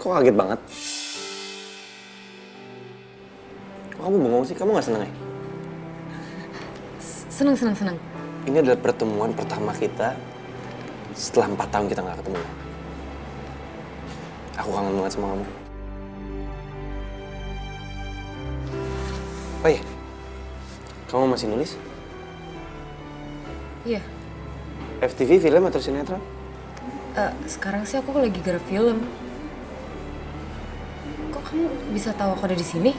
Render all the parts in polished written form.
Kok kaget banget? Kok kamu bengong sih? Kamu gak seneng ya? Seneng. Ini adalah pertemuan pertama kita setelah 4 tahun kita gak ketemu. Aku kangen banget sama kamu. Oh iya, kamu masih nulis? Iya. FTV, film atau sinetron? Sekarang sih aku lagi garap film. Kok kamu bisa tahu aku ada di sini?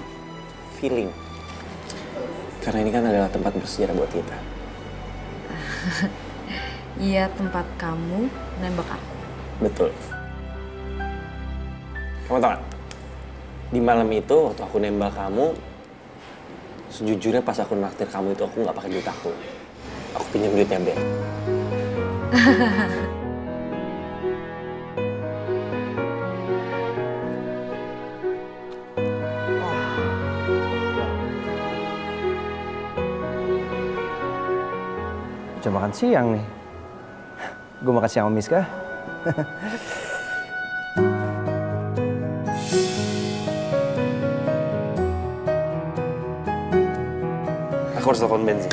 Feeling. Karena ini kan adalah tempat bersejarah buat kita. Iya, tempat kamu nembak aku. Betul. Kamu tau gak? Di malam itu waktu aku nembak kamu, sejujurnya pas aku naktir kamu itu aku gak pakai duit aku. Aku pinjam duitnya Ben. Jam makan siang nih. Gue makan siang sama Miska. Aku harus telepon Ben sih.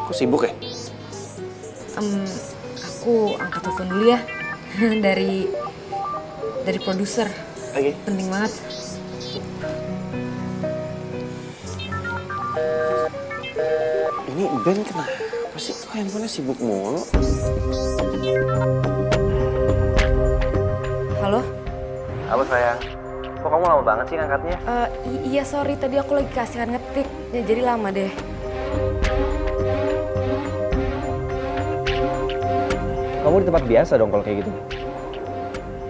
Kok sibuk ya? Aku angkat telepon dulu ya. dari produser. Oke. Penting banget. Ini Ben kenapa sih? Kok handphonenya sibuk mulu? Halo? Halo sayang. Kok kamu lama banget sih ngangkatnya? Iya sorry, tadi aku lagi keasikan ngetik. Ya, jadi lama deh. Kamu di tempat biasa dong kalau kayak gitu.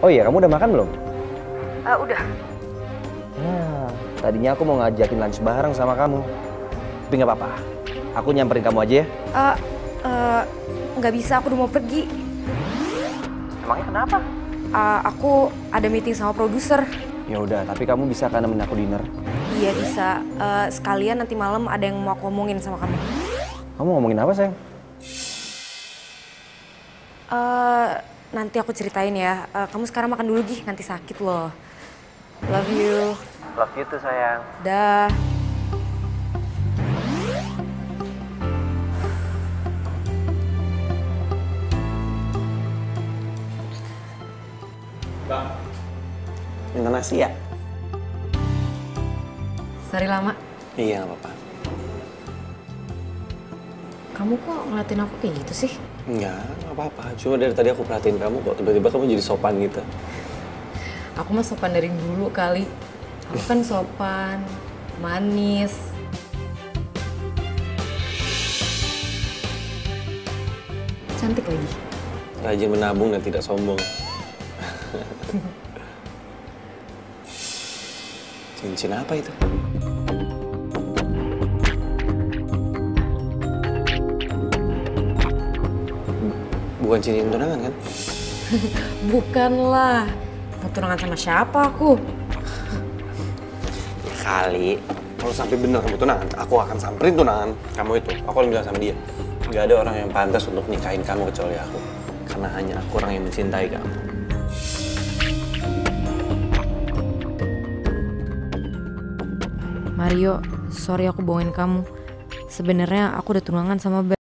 Oh iya, kamu udah makan belum? Udah. Nah, tadinya aku mau ngajakin lunch bareng sama kamu. Tapi nggak apa-apa. Aku nyamperin kamu aja ya. Nggak bisa, aku udah mau pergi. Emangnya kenapa? Aku ada meeting sama produser. Ya udah, tapi kamu bisa kan nemenin aku dinner? Iya bisa. Sekalian nanti malam ada yang mau aku omongin sama kamu. Kamu ngomongin apa sayang? Nanti aku ceritain ya. Kamu sekarang makan dulu Gih, nanti sakit loh. Love you. Love you tuh sayang. Dah. Bang, minta nasi ya? Sorry lama. Iya, gak apa-apa. Kamu kok ngeliatin aku kayak gitu sih? Enggak, gak apa-apa. Cuma dari tadi aku perhatiin kamu kok. Tiba-tiba kamu jadi sopan gitu. Aku mah sopan dari dulu kali. Aku kan sopan, manis. Cantik lagi. Rajin menabung dan tidak sombong. Cincin apa itu? Bukan cincin tunangan kan? Bukanlah. Mau tunangan sama siapa aku? Ya kali. Kalau sampai bener kamu tunangan, aku akan samperin tunangan kamu itu. Aku akan bilang sama dia. Gak ada orang yang pantas untuk nikahin kamu kecuali aku. Karena hanya aku orang yang mencintai kamu. Mario, sorry aku bohongin kamu. Sebenarnya aku udah tunangan sama Ben.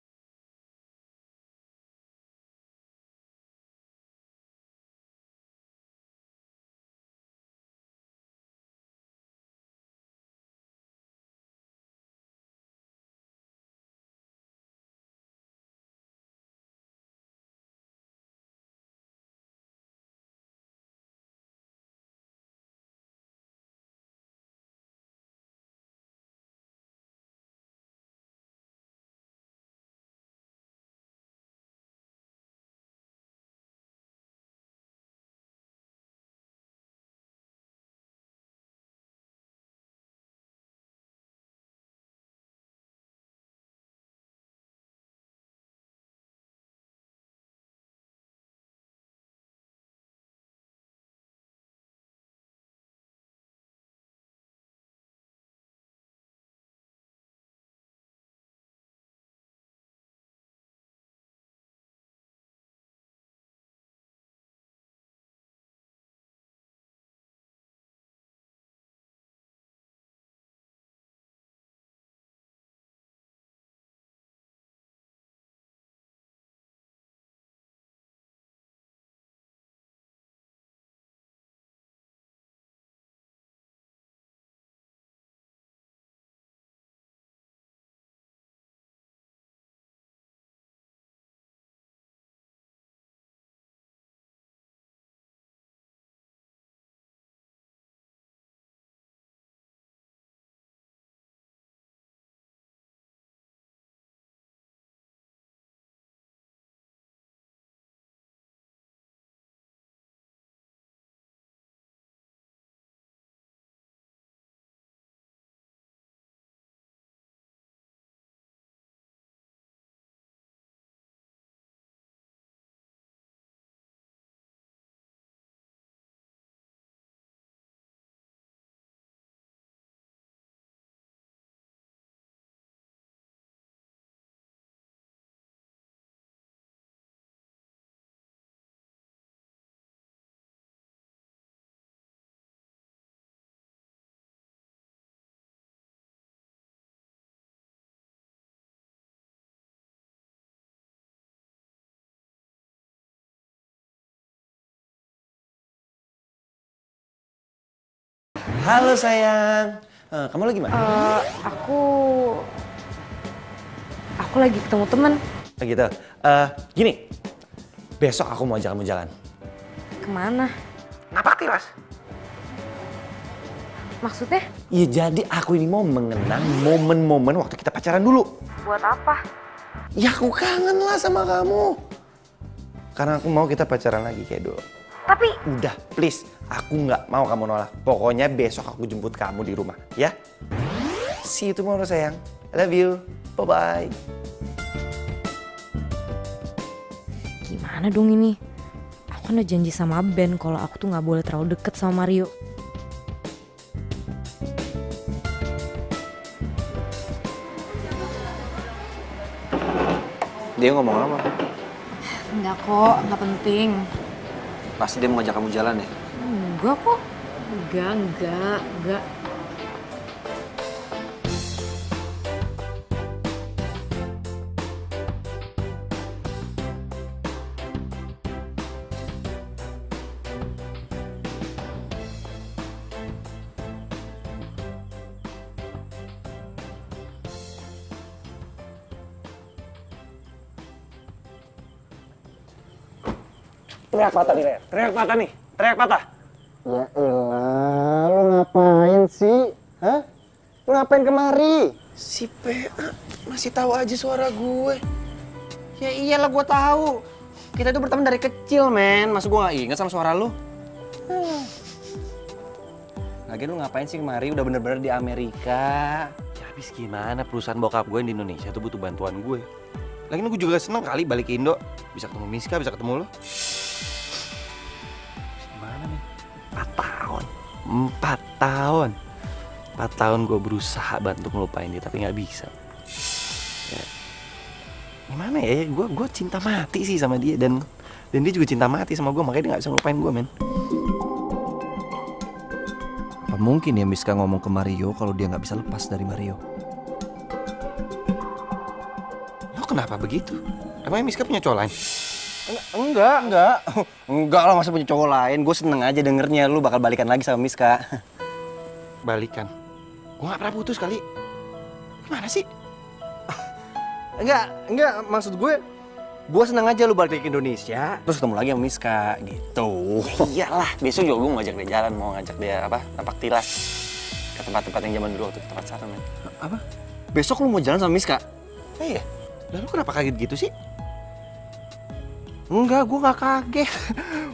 Halo sayang. Kamu lagi mana? Aku lagi ketemu temen. Gitu. Gini. Besok aku mau ajak kamu jalan. Kemana? Napak tilas. Maksudnya? Iya, jadi aku ini mau mengenang momen-momen waktu kita pacaran dulu. Buat apa? Ya aku kangen lah sama kamu. Karena aku mau kita pacaran lagi kayak dulu. Tapi... Udah, please. Aku nggak mau kamu nolak. Pokoknya besok aku jemput kamu di rumah, ya? See you tomorrow, sayang. I love you. Bye-bye. Gimana dong ini? Aku kan udah janji sama Ben kalau aku tuh nggak boleh terlalu deket sama Mario. Dia ngomong apa? Enggak kok, nggak penting. Pasti dia mau ngajak kamu jalan ya? Enggak kok. Enggak. Teriak patah nih, teriak patah. Ya elah, lu ngapain sih? Hah? Lu ngapain kemari? Si PA masih tahu aja suara gue. Ya iyalah gua tahu. Kita itu berteman dari kecil, men. Masa gua gak inget sama suara lu? Lagian lu ngapain sih kemari? Udah bener-bener di Amerika. Ya habis gimana perusahaan bokap gue di Indonesia tuh butuh bantuan gue. Lagian gue juga seneng kali balik ke Indo. Bisa ketemu Miska, bisa ketemu lo. Gimana nih? 4 tahun gue berusaha bantu ngelupain dia tapi nggak bisa. Ya, gimana ya? Gue cinta mati sih sama dia dan dia juga cinta mati sama gue, makanya dia nggak bisa ngelupain gue, men. Apa mungkin ya Miska ngomong ke Mario kalau dia nggak bisa lepas dari Mario? Lo kenapa begitu? Emangnya Miska punya cowok lain? Enggak lah, masa punya cowok lain. Gue seneng aja dengernya lu bakal balikan lagi sama Miska. Balikan? Gue gak pernah putus kali. Gimana sih? Enggak, maksud gue seneng aja lu balik lagi ke Indonesia, terus ketemu lagi sama Miska, gitu. Iyalah, besok juga gue mau ngajak dia jalan, mau ngajak dia napak tilas ke tempat-tempat yang zaman dulu waktu kita pacaran, men. Apa? Besok lu mau jalan sama Miska? Iya. Lalu kenapa kaget gitu sih? Enggak, gue gak kaget.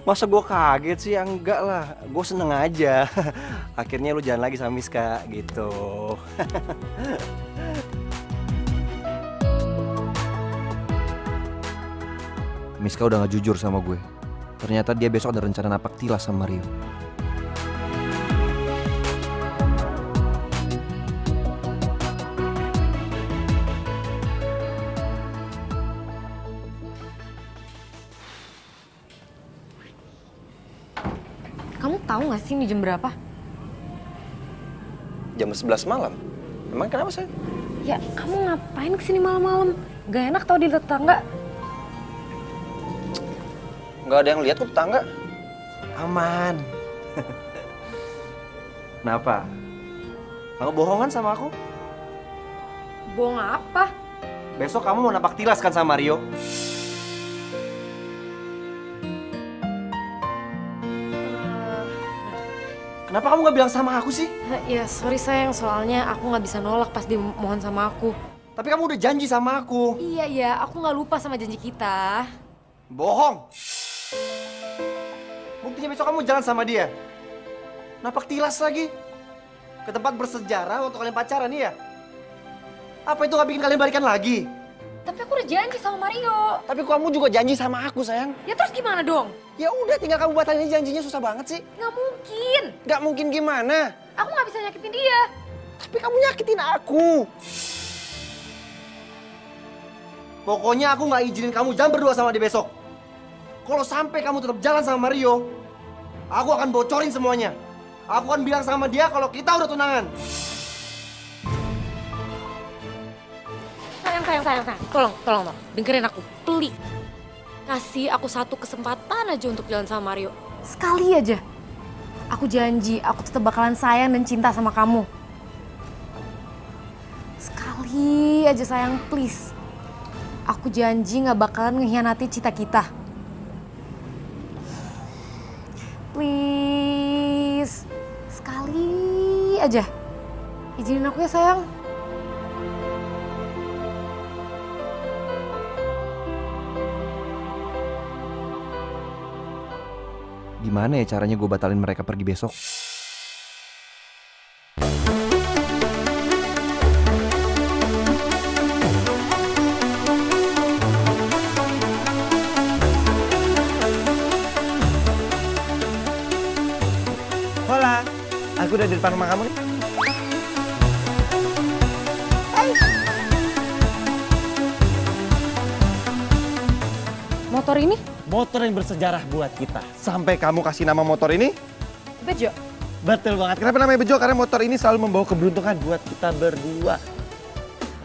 Masa gue kaget sih? Enggak lah, gue seneng aja. Akhirnya lu jalan lagi sama Miska, gitu. Miska udah gak jujur sama gue. Ternyata dia besok ada rencana napak tilas sama Mario. Kamu tahu nggak sih ini jam berapa? Jam 11 malam. Emang kenapa, sayang? Ya, kamu ngapain kesini malam-malam? Gak enak tau di tetangga. Nggak ada yang lihat kok tetangga. Aman. Kenapa? Kamu bohongan sama aku? Bohong apa? Besok kamu mau napak tilas kan sama Mario? Kenapa kamu gak bilang sama aku sih? Ya sorry sayang, soalnya aku nggak bisa nolak pas dia mohon sama aku. Tapi kamu udah janji sama aku. Iya, aku nggak lupa sama janji kita. Bohong. Buktinya besok kamu jalan sama dia. Napak tilas lagi. Ke tempat bersejarah waktu kalian pacaran, iya? Apa itu gak bikin kalian balikan lagi? Tapi aku udah janji sama Mario. Tapi kamu juga janji sama aku, sayang. Ya terus gimana dong? Ya udah, tinggal kamu batalin janjinya, susah banget sih. Nggak mungkin. Gak mungkin gimana? Aku nggak bisa nyakitin dia. Tapi kamu nyakitin aku. Pokoknya aku nggak izinin kamu jalan berdua sama dia besok. Kalau sampai kamu tetap jalan sama Mario, aku akan bocorin semuanya. Aku akan bilang sama dia kalau kita udah tunangan. Sayang. Tolong. Dengerin aku, please. Kasih aku satu kesempatan aja untuk jalan sama Mario. Sekali aja. Aku janji, aku tetap bakalan sayang dan cinta sama kamu. Sekali aja sayang, please. Aku janji gak bakalan ngehianati cita kita. Please, sekali aja. Izinin aku ya sayang. Gimana ya caranya gue batalin mereka pergi besok? Hola, aku udah di depan rumah kamu nih. Motor ini? Motor yang bersejarah buat kita. Sampai kamu kasih nama motor ini? Bejo. Betul banget. Kenapa namanya Bejo? Karena motor ini selalu membawa keberuntungan buat kita berdua.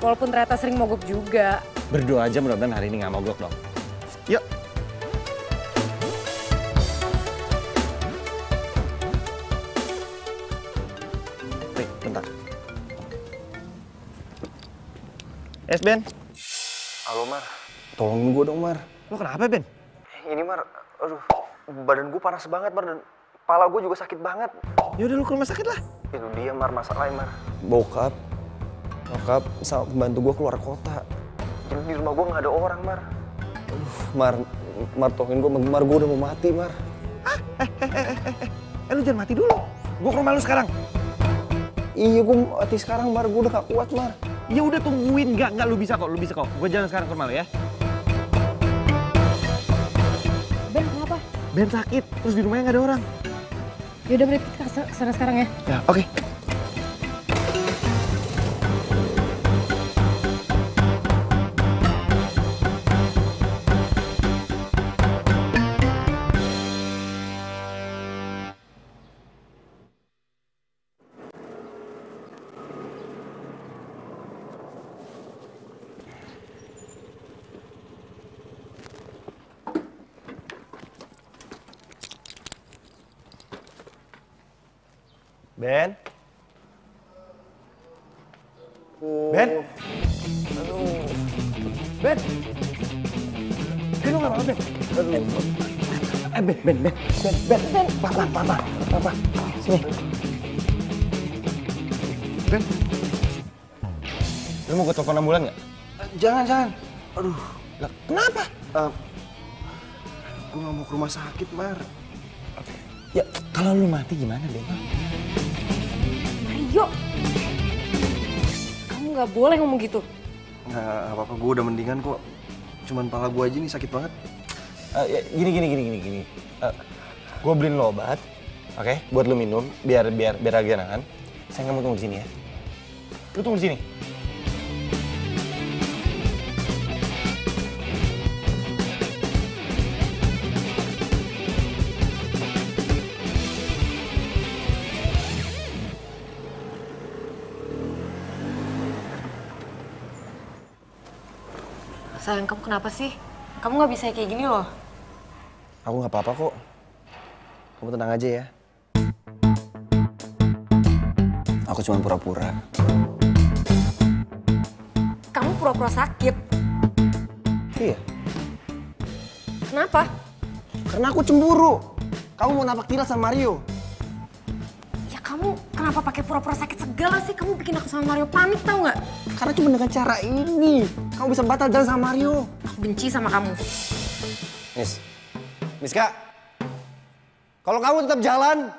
Walaupun ternyata sering mogok juga. Berdoa aja mudah-mudahan hari ini nggak mogok dong. Yuk. Rik, bentar. Ben. Halo Mar, Tolongin gue dong, Mar. lo kenapa Ben? Ini Mar, aduh badan gue panas banget Mar dan kepala gue juga sakit banget. Ya udah lu ke rumah sakit lah. Itu dia Mar masalahnya Mar. Bokap sama pembantu gue keluar kota. Ini di rumah gue nggak ada orang Mar. Mar tolongin gue, Mar gue udah mau mati, Mar. Lu jangan mati dulu. Gue ke rumah lu sekarang. Iya, gue mati sekarang, Mar. Gue udah gak kuat, Mar. Ya udah tungguin, enggak lu bisa kok, Gue jalan sekarang ke rumah lu ya. Ben, kenapa? Ben sakit, terus di rumahnya nggak ada orang. Yaudah, berarti kita kesana sekarang ya. Ya, oke. Ben? Ben? Aduh. Ben? Ben, lu gak apa-apa, Ben? Aduh. Ben. Papa. Sini. Ben? Lu mau gue telepon ambulan nggak? Jangan. Aduh, Lah, kenapa? gue nggak mau ke rumah sakit Mar. Ya, kalau lu mati gimana, Ben? Mario, kamu nggak boleh ngomong gitu. Nggak apa-apa, gue udah mendingan kok. Cuman pala gue aja nih sakit banget. Ya, gini. Gue beliin lo obat, oke? Buat lu minum, biar agak enakan. Saya nggak mau tunggu di sini ya. Lu tunggu di sini. Sayang, kamu kenapa sih? Kamu nggak bisa kayak gini loh. Aku nggak apa-apa kok. Kamu tenang aja ya. Aku cuma pura-pura. Kamu pura-pura sakit. Iya. Kenapa? Karena aku cemburu. Kamu mau napak tilas sama Mario. Ya kamu kenapa pakai pura-pura sakit segala sih? Kamu bikin aku sama Mario panik, tau nggak? Karena cuma dengan cara ini, kamu bisa batal jalan sama Mario. Aku benci sama kamu. Miska, kalau kamu tetap jalan,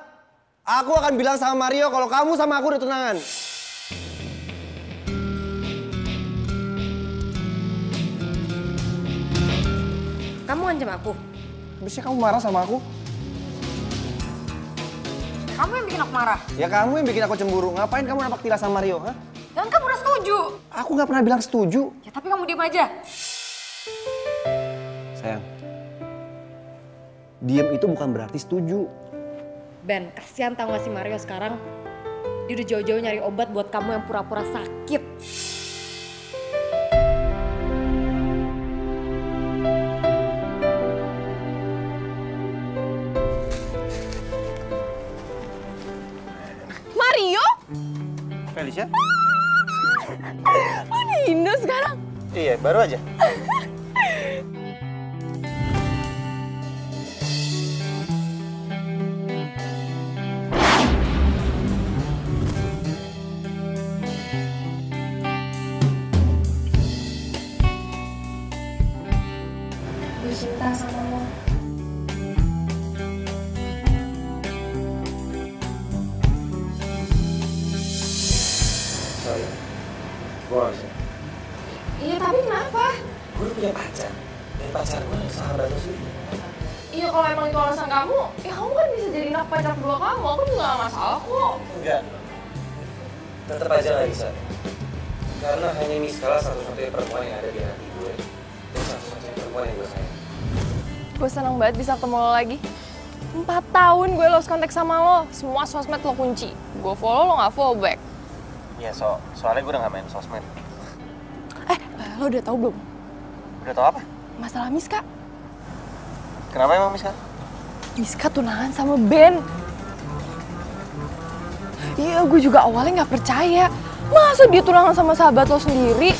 aku akan bilang sama Mario kalau kamu sama aku udah tunangan. Kamu ngancam aku. Habisnya kamu marah sama aku? Kamu yang bikin aku marah. Ya kamu yang bikin aku cemburu. Ngapain kamu napak tilas sama Mario, ha? Dan kamu udah setuju. Aku nggak pernah bilang setuju. Ya tapi kamu diem aja. Sayang, diem itu bukan berarti setuju. Ben, kasihan tau gak sih Mario sekarang? Dia udah jauh-jauh nyari obat buat kamu yang pura-pura sakit. Rio? Felicia? Lo di Indo sekarang? Iya, baru aja. Gue cinta sama lo. Sorry. Gue harusnya. Iya, tapi kenapa? Gue punya pacar. Dan pacar gue sahabat lo sih. Iya, kalau emang itu alasan kamu, ya kamu kan bisa jadi anak pacar kedua kamu. Aku juga gak masalah kok. Enggak. Tetep aja gak bisa. Karena hanya Miska satu-satunya perempuan yang ada di hati gue. Dan satu-satunya perempuan yang gue sayang. Gue seneng banget bisa ketemu lo lagi. 4 tahun gue lost kontak sama lo. Semua sosmed lo kunci. Gue follow, lo gak follow back. Iya, soalnya gue udah gak main sosmed. Lo udah tahu belum? Udah tau apa? Masalah Miska. Kenapa emang Miska? Miska tunangan sama Ben. Iya, gue juga awalnya gak percaya. Masa dia tunangan sama sahabat lo sendiri?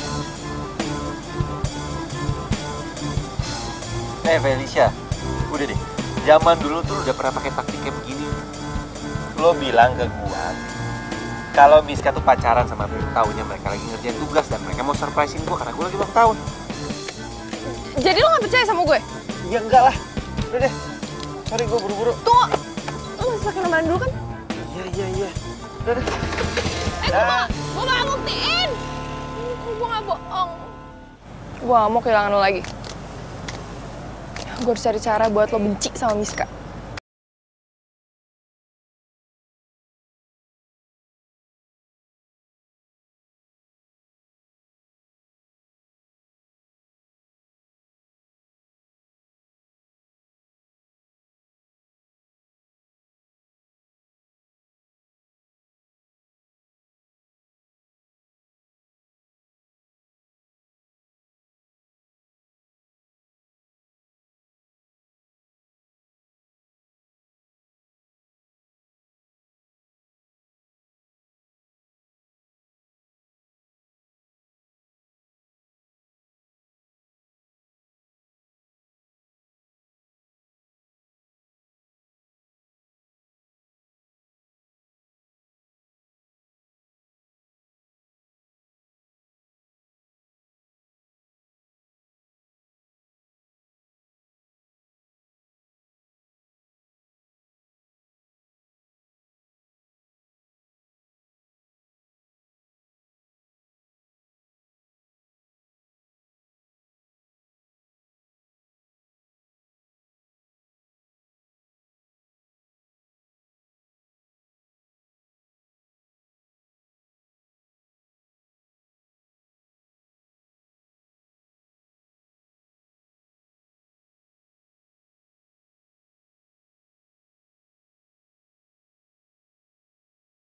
Felicia, udah deh. Zaman dulu tuh udah pernah pakai taktik kayak begini. Lo bilang ke gua kalau Miska tuh pacaran sama Ben, taunya mereka lagi ngerjain tugas dan mereka mau surprisein gua karena gua lagi ulang tahun. Jadi lo gak percaya sama gue? Ya enggak lah. Udah deh. Sorry gua buru-buru. Tunggu. Lo masih pakai nama dulu kan? Iya. Udah deh. Gue bakal buktiin. Gue gak bohong. Gue gak mau kehilangan lo lagi. Gue harus cari cara buat lo benci sama Miska.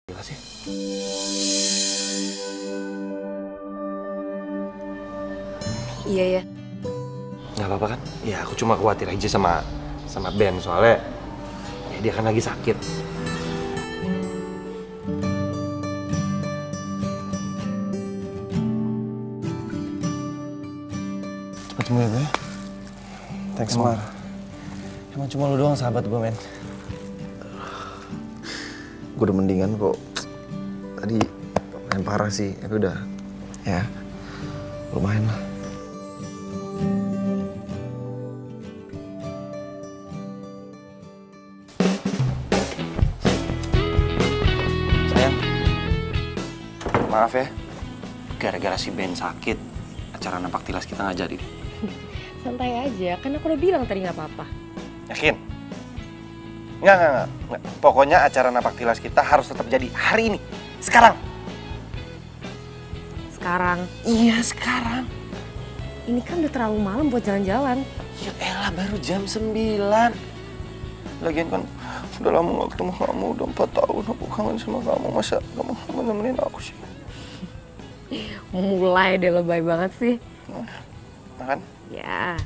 Gila sih. Iya ya. Nggak apa-apa kan? Ya aku cuma khawatir aja sama Ben soalnya ya dia kan lagi sakit. Cepat sembuh ya, Bro. Thanks, Mar. Emang cuma lu doang sahabat gue, men. Gue udah mendingan kok. Tadi main parah sih, tapi udah ya lumayan lah. Sayang, maaf ya. Gara-gara si Ben sakit, acara napak tilas kita nggak jadi. Santai aja, kan aku udah bilang tadi nggak apa-apa. Yakin? Enggak. Pokoknya acara napak tilas kita harus tetap jadi hari ini. Sekarang. Sekarang, Iya, sekarang. ini kan udah terlalu malam buat jalan-jalan. Ya elah, baru jam 9. Lagian kan udah lama gak ketemu kamu, udah 4 tahun aku kangen sama kamu. Masa kamu nemenin aku sih? Mulai deh lebay banget sih. Makan? Ya.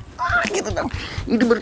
Gitu dong. Ini baru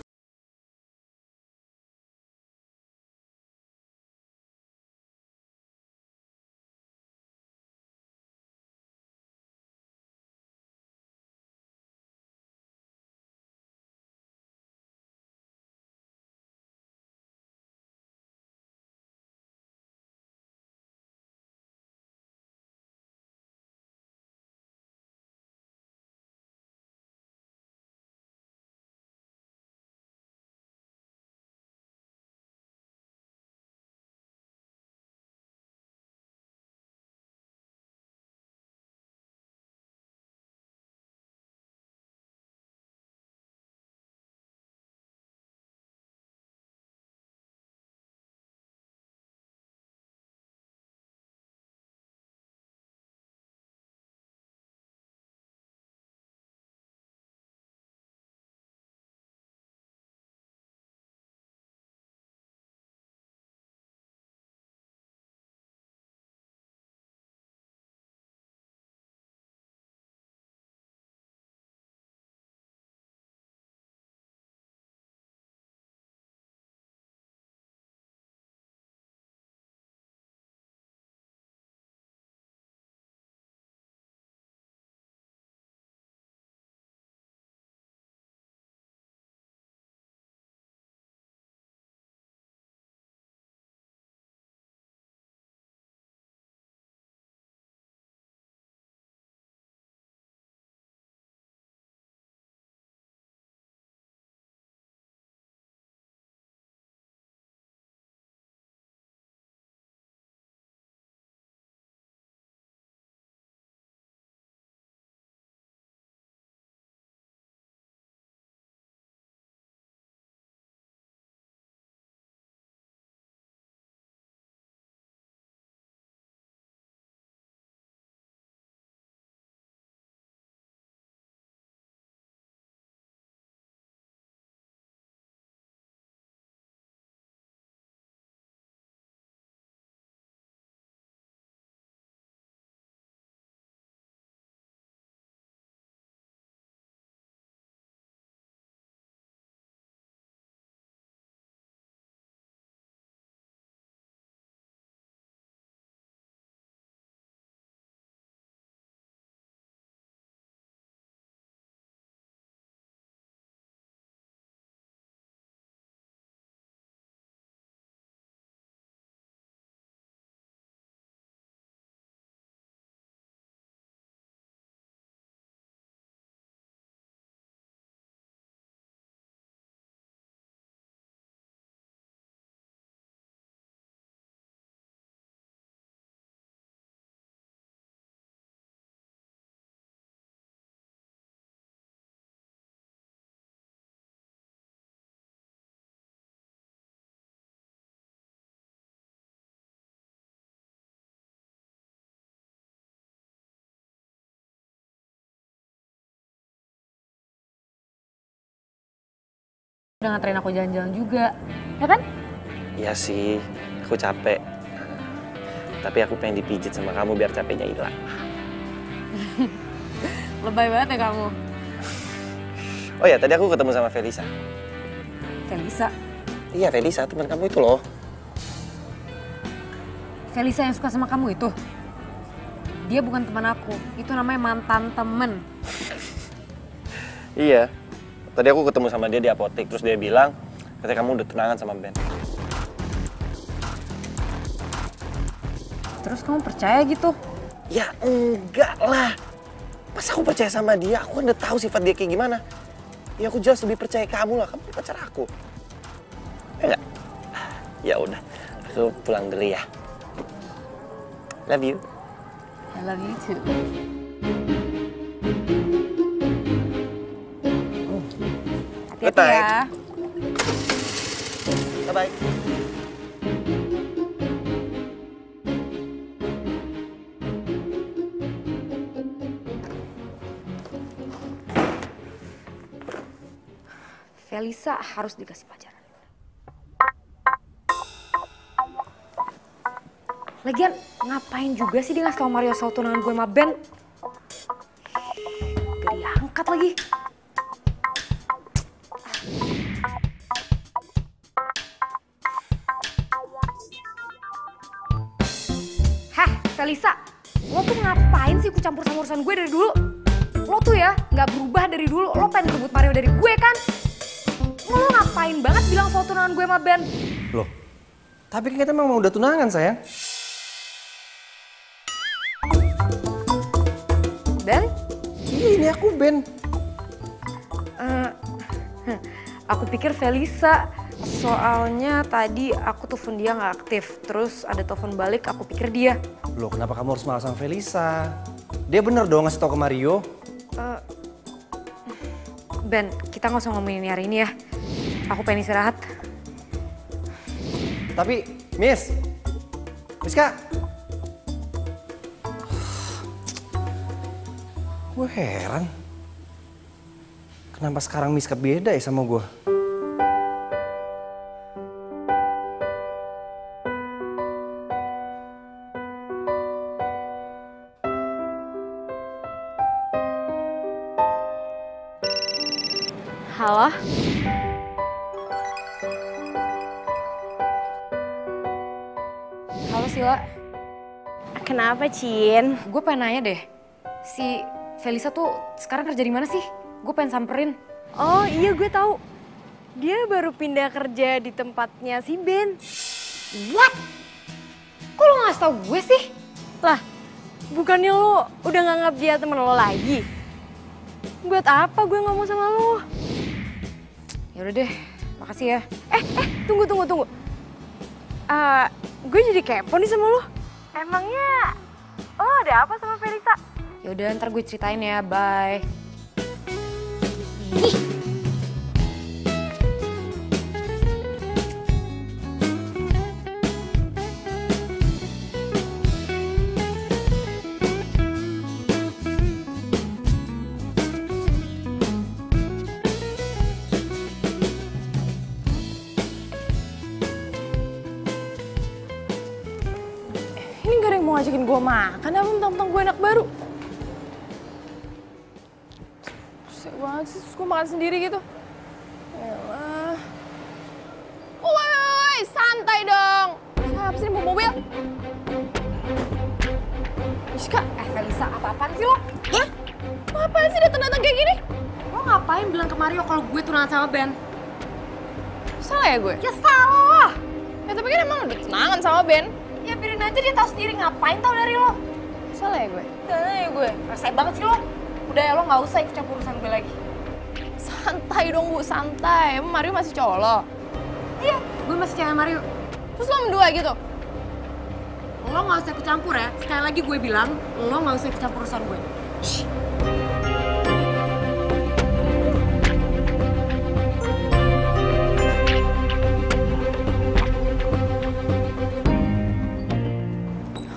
udah nganterin aku jalan-jalan juga, ya kan? Iya sih, aku capek. Tapi aku pengen dipijit sama kamu biar capeknya hilang. Lebay banget ya kamu. Oh ya, tadi aku ketemu sama Felisa. Felisa? Iya, Felisa, teman kamu itu loh. Felisa yang suka sama kamu itu? Dia bukan teman aku, itu namanya mantan temen. Iya, tadi aku ketemu sama dia di apotek, terus dia bilang katanya kamu udah tunangan sama Ben. Terus kamu percaya gitu? Ya enggak lah. Pas aku percaya sama dia, aku kan udah tahu sifat dia kayak gimana. Ya aku jelas lebih percaya kamu lah, kamu pacar aku. Ya enggak? Ya udah, aku pulang dulu ya. Love you. I love you too. Hati-hati ya. Bye-bye. Felisa harus dikasih pelajaran. Lagian ngapain juga sih dia ngasih tau Mario soal tunangan gue sama Ben? Gak diangkat lagi. Hah, Felisa, lo tuh ngapain sih ikut campur sama urusan gue dari dulu? Lo tuh ya nggak berubah dari dulu, lo pengen rebut Mario dari gue kan? Lo ngapain banget bilang soal tunangan gue sama Ben? Loh, tapi kan kita memang udah tunangan sayang. Ben? Iya, ini aku Ben. Aku pikir Felisa, soalnya tadi aku telepon dia nggak aktif. Terus ada telepon balik, aku pikir dia. Loh, kenapa kamu harus marah sama Felisa? Dia bener dong ngasih tau ke Mario. Ben, kita nggak usah ngomongin ini hari ini ya. Aku pengen istirahat. Tapi, Miss Kak. Gue heran. Kenapa sekarang Miska beda ya sama gue? Halo? Halo Sila. Kenapa, Cin? Gue pengen nanya deh. Si Felisa tuh sekarang kerja di mana sih? Gue pengen samperin. Oh iya, gue tahu. Dia baru pindah kerja di tempatnya si Ben. What? Kok lo nggak tau gue sih? Lah, bukannya lo udah nganggap dia temen lo lagi? Buat apa gue ngomong sama lo? Ya udah deh, makasih ya. Tunggu. Gue jadi kepo nih sama lo. Emangnya lo ada apa sama Felisa? Ya udah, ntar gue ceritain ya. Bye. Ini gak ada yang mau ngajakin gue makan apa mentang-mentang gue anak baru? Susah banget sih, terus gue makan sendiri gitu. Yalah. Woi, santai dong. Siapa sih mau mobil? Iska, Felisa, apa-apaan sih lo? hah? Apaan sih datang-datang kayak gini? Lo ngapain bilang ke Mario kalau gue tunangan sama Ben? Salah ya gue? Ya salah. Ya tapi kan emang udah tunangan sama Ben. Ya biarin aja, dia tahu sendiri, ngapain tahu dari lo. Salah ya gue? Salah ya gue? Resep banget sih lo. Udah ya, lo nggak usah ikut campur urusan gue lagi. Santai dong Bu, santai. Emang Mario masih cowok lo? Iya, gue masih cewek Mario. Terus lo berdua gitu? Lo nggak usah ikut campur ya. Sekali lagi gue bilang, lo nggak usah ikut campur urusan gue.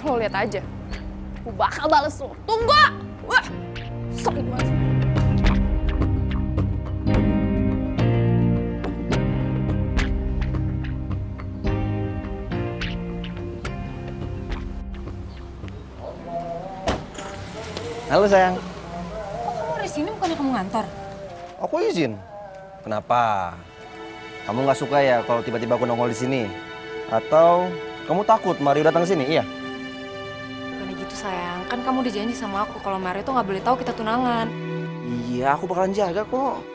Lo lihat aja. Gue bakal bales lo. Tunggu! Wah! Sakit banget. Halo sayang. Kok kamu ada di sini bukannya kamu ngantor? Aku izin. Kenapa? Kamu nggak suka ya kalau tiba-tiba aku nongol di sini? Atau kamu takut Mario datang ke sini? Iya. Bukannya gitu sayang, kan kamu udah janji sama aku kalau Mario tuh nggak boleh tahu kita tunangan. Iya, aku bakalan jaga kok.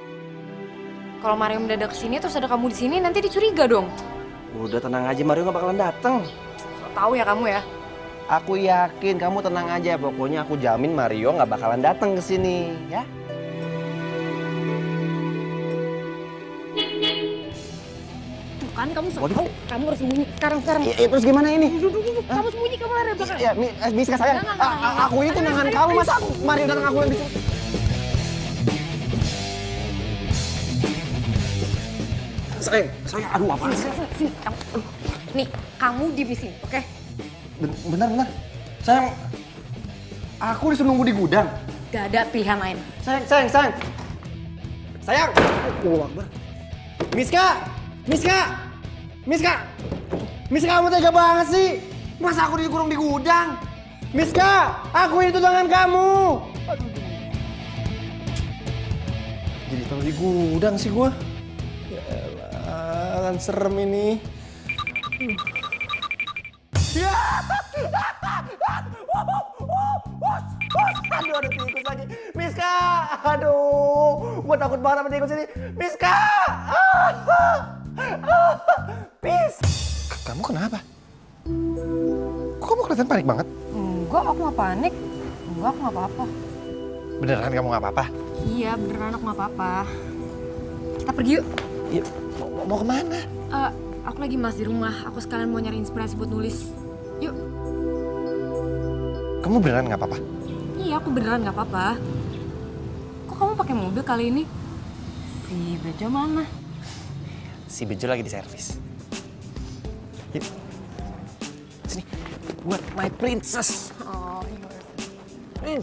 Kalau Mario mendadak kesini terus ada kamu di sini nanti dicuriga dong. Udah tenang aja, Mario nggak bakalan datang. So tahu ya kamu ya. Aku yakin, kamu tenang aja. Pokoknya aku jamin Mario nggak bakalan datang ke sini, ya. Tuh kan kamu tahu, kamu harus sembunyi sekarang. Ya, terus gimana ini? Kamu sembunyi, kamu lari belakang. Ya, Miska sayang. Aku ini tunangan kamu, masa Mario datang aku yang disuruh? Sayang, aduh apa sih? Sini, kamu. Nih, kamu di sini, oke? Benar. Sayang, aku disuruh nunggu di gudang. Gak ada pilihan lain. Sayang. Sayang! Allahu Akbar. Miska, kamu tega banget sih. Masa aku dikurung di gudang? Miska, aku ini tunangan kamu. Aduh. Jadi taruh di gudang sih gua. Yaelah, kan serem ini. Ya! Aduh, ada tikus lagi. Miska! Aduh, gua takut banget sama tikus ini. Miska! Pis! Kamu kenapa? Kok kamu kelihatan panik banget? Enggak, aku nggak panik. Enggak, aku nggak apa-apa. Beneran kamu nggak apa-apa? Iya, beneran aku nggak apa-apa. Kita pergi yuk. Iya, mau kemana? Aku lagi malas di rumah. Aku sekalian mau nyari inspirasi buat nulis. Yuk. Kamu beneran nggak apa-apa? Iya, aku beneran nggak apa-apa. Kok kamu pakai mobil kali ini? Si Bejo mana? Si Bejo lagi di servis. Yuk. Sini, buat my princess. Oh, iya.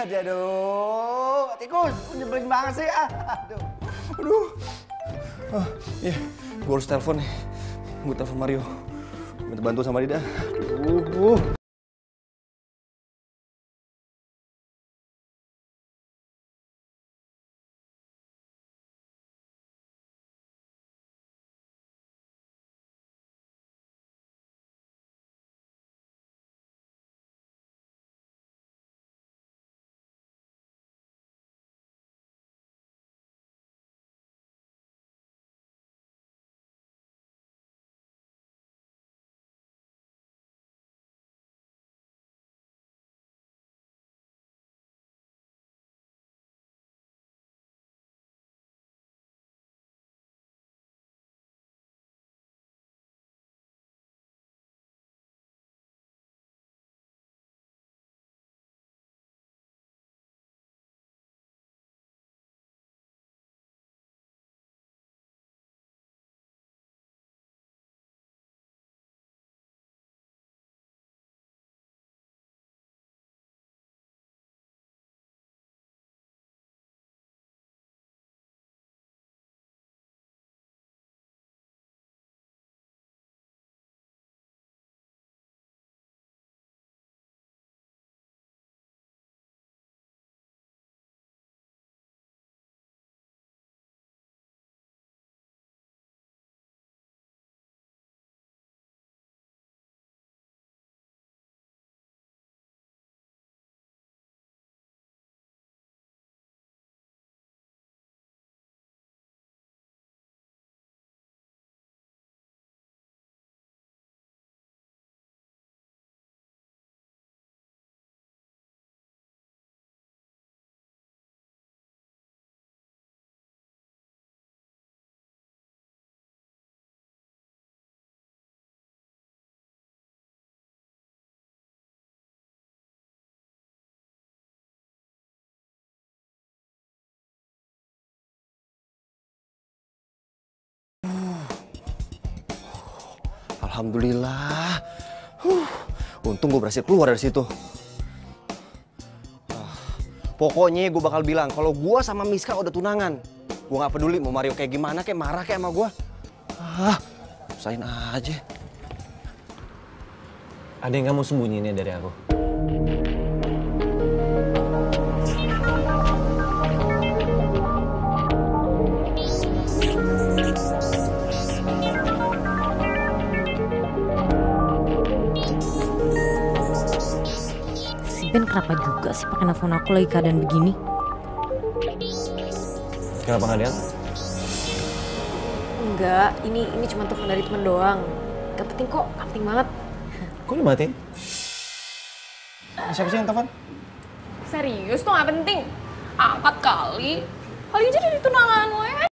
Aduh, tikus, nyebelin banget sih. Aduh. Iya, gue harus telepon nih. Gue telepon Mario. Minta bantu sama dia dah. Aduh. Alhamdulillah. Untung gue berhasil keluar dari situ. Pokoknya gue bakal bilang kalau gue sama Miska udah tunangan. Gue nggak peduli mau Mario kayak gimana, kayak marah kayak sama gue. Usahain aja. Ada yang kamu sembunyiin dari aku? Si Ben kenapa juga sih pakai nelfon aku lagi keadaan begini? Kenapa nggak diangkat? Enggak, ini cuma telepon dari teman doang. Gak penting kok, gak penting banget. Kok dimatiin? Siapa sih yang telepon? Serius tuh gak penting. Angkat kali. Kali aja dari tunangan lo ya.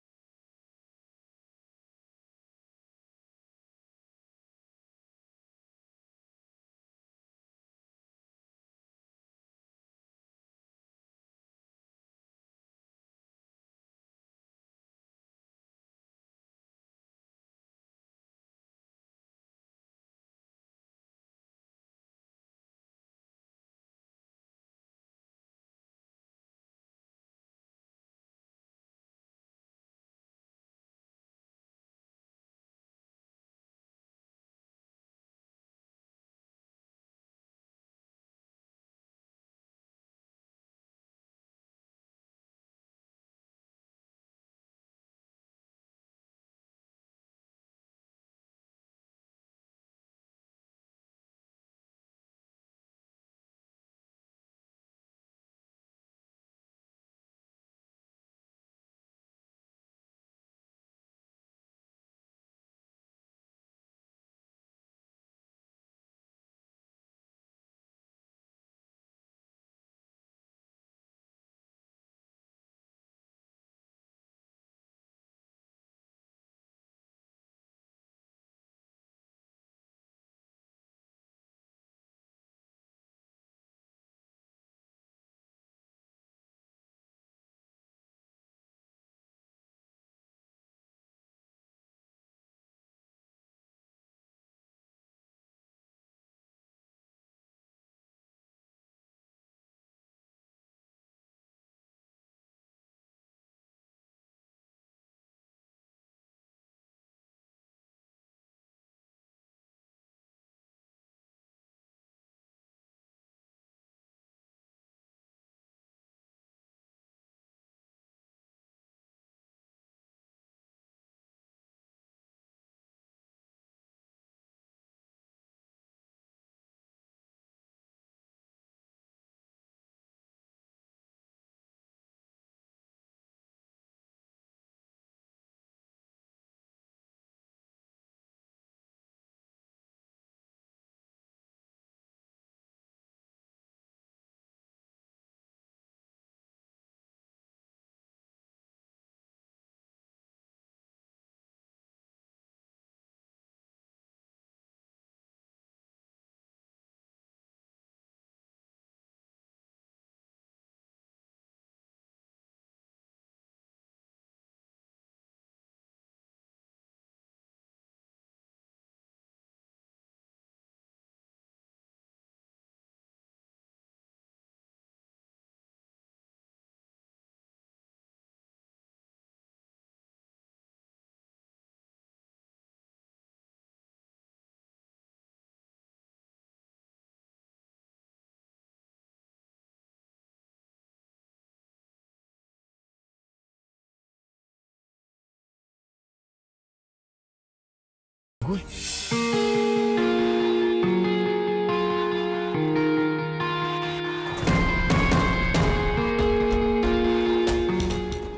gue.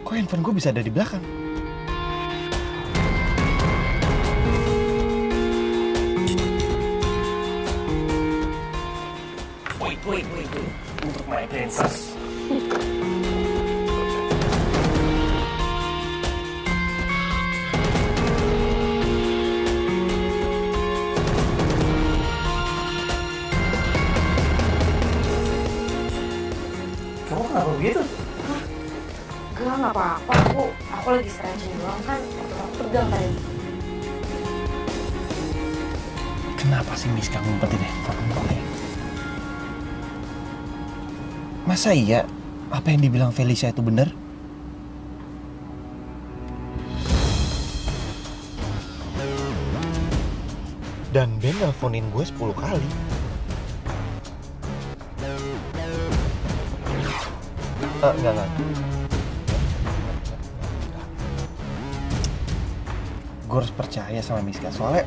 Kok handphone gue bisa ada di belakang? Wait. Untuk my princess. Kamu kenapa begitu? Enggak, nggak apa-apa. Aku lagi stretching doang kan. Aku pegang tadi. Kenapa sih Miska ngumpetin handphone gue? Masa iya apa yang dibilang Felicia itu benar? Dan Ben nelfonin gue 10 kali. Enggak. Gue harus percaya sama Miska, soalnya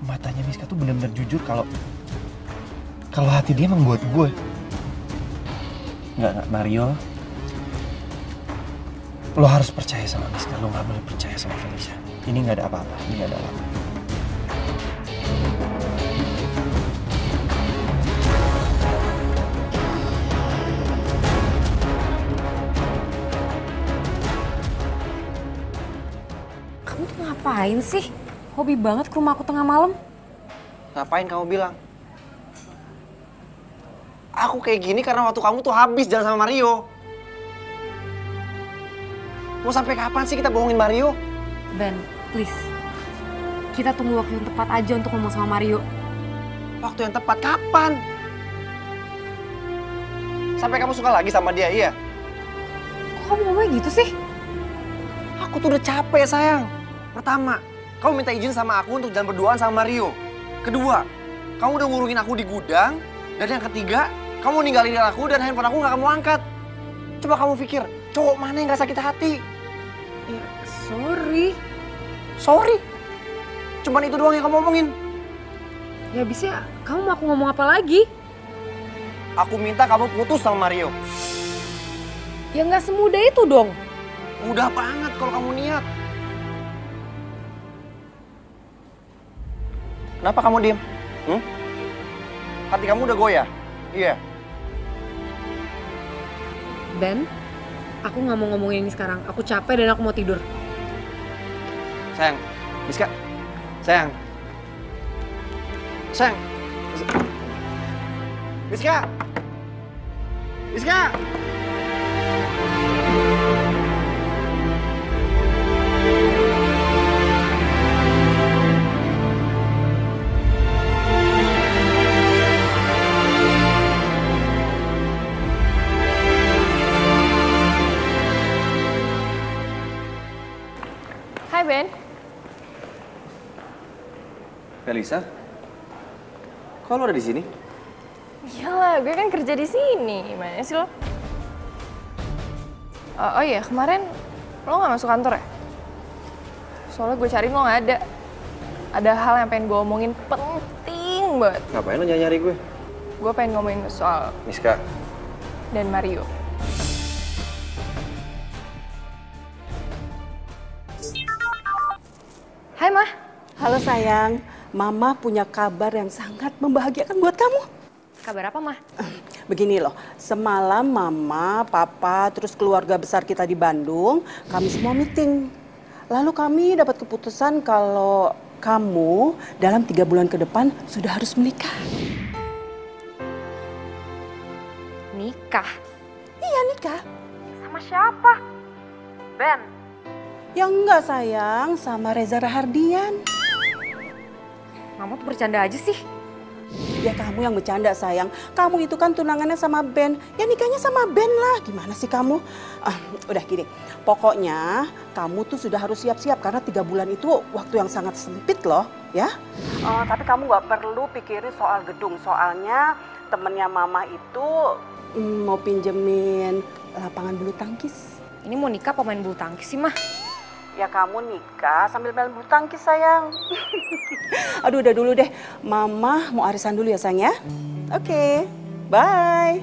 matanya Miska tuh benar-benar jujur kalau hati dia emang buat gue. Enggak, Mario. Lo harus percaya sama Miska, lo gak boleh percaya sama Felicia. Ini gak ada apa-apa, ini gak ada apa-apa. Kamu tuh ngapain sih? Hobi banget ke rumah aku tengah malam. Ngapain kamu bilang? Aku kayak gini karena waktu kamu tuh habis jalan sama Mario. Mau sampai kapan sih kita bohongin Mario? Ben, please. Kita tunggu waktu yang tepat aja untuk ngomong sama Mario. Waktu yang tepat kapan? Sampai kamu suka lagi sama dia, iya? Kok kamu ngomongnya gitu sih? Aku tuh udah capek, sayang. Pertama, kamu minta izin sama aku untuk jalan berduaan sama Mario. Kedua, kamu udah ngurungin aku di gudang. Dan yang ketiga, kamu ninggalin aku dan handphone aku gak kamu angkat. Coba kamu pikir, cowok mana yang gak sakit hati? Ya, sorry. Sorry? Cuman itu doang yang kamu omongin? Ya abisnya kamu mau aku ngomong apa lagi? Aku minta kamu putus sama Mario. Ya nggak semudah itu dong. Mudah banget kalau kamu niat. Kenapa kamu diem? Hati kamu udah goyah? Iya. Ben, aku nggak mau ngomongin ini sekarang. Aku capek dan aku mau tidur. Sayang, Miska. Sayang. Sayang. Miska. Miska. Hai Ben. Felisa, kok lo ada di sini? Iyalah, gue kan kerja di sini. Gimana sih lo? Oh iya, kemarin lo nggak masuk kantor ya? Soalnya gue cariin lo nggak ada. Ada hal yang pengen gue omongin penting banget. Ngapain lo nyari gue? Gue pengen ngomongin soal Miska. dan Mario. Hai Mah. Halo sayang, Mama punya kabar yang sangat membahagiakan buat kamu. Kabar apa Mah? Begini loh, semalam Mama, Papa, terus keluarga besar kita di Bandung, kami semua meeting. Lalu kami dapat keputusan kalau kamu dalam 3 bulan ke depan sudah harus menikah. Nikah? Iya nikah. Sama siapa? Ben. Ya enggak sayang, sama Reza Rahardian. Mama tuh bercanda aja sih. Ya kamu yang bercanda sayang, kamu itu kan tunangannya sama Ben, ya nikahnya sama Ben lah. Gimana sih kamu? Udah gini, pokoknya kamu tuh sudah harus siap-siap karena 3 bulan itu waktu yang sangat sempit loh ya. Tapi kamu nggak perlu pikirin soal gedung, soalnya temennya Mama itu mau pinjemin lapangan bulu tangkis. Ini mau nikah apa main bulu tangkis sih Mah? Ya kamu nikah sambil main bulu tangkis sayang. Aduh udah dulu deh, Mama mau arisan dulu ya sayang ya. Oke, bye.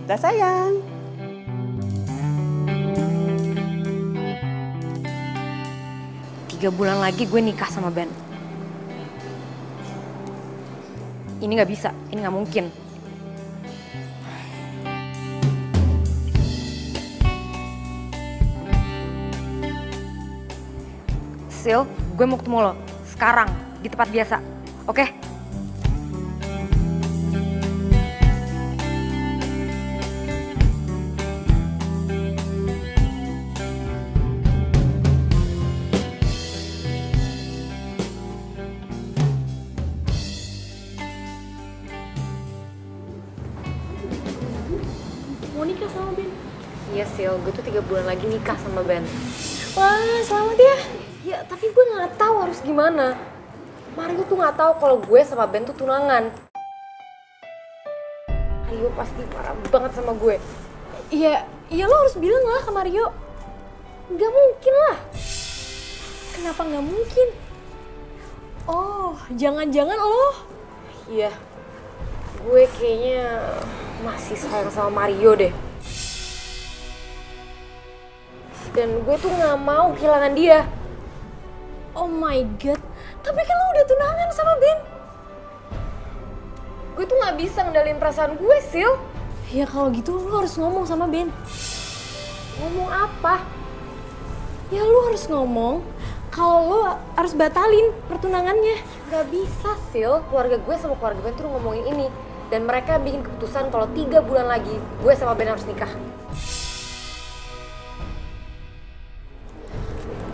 Dah sayang. Tiga bulan lagi gue nikah sama Ben. Ini nggak bisa, ini nggak mungkin. Sil, gue mau ketemu lo sekarang di tempat biasa, oke? mau nikah sama Ben. Iya Sil, gue tuh 3 bulan lagi nikah sama Ben. Wah, selamat ya. Ya tapi gue nggak tahu harus gimana. Mario tuh nggak tahu kalau gue sama Ben tuh tunangan. Mario pasti marah banget sama gue. Ya lo harus bilang lah ke Mario. Gak mungkin lah. Kenapa nggak mungkin? Oh, jangan-jangan lo? Iya, gue kayaknya masih sayang sama Mario deh. Dan gue tuh nggak mau kehilangan dia. Oh my god, tapi kan lo udah tunangan sama Ben. Gue tuh nggak bisa ngendalin perasaan gue, Sil. Ya kalau gitu lo harus ngomong sama Ben. Ngomong apa? Ya lo harus ngomong kalau lo harus batalin pertunangannya. Gak bisa, Sil. Keluarga gue sama keluarga Ben tuh ngomongin ini. Dan mereka bikin keputusan kalau 3 bulan lagi gue sama Ben harus nikah.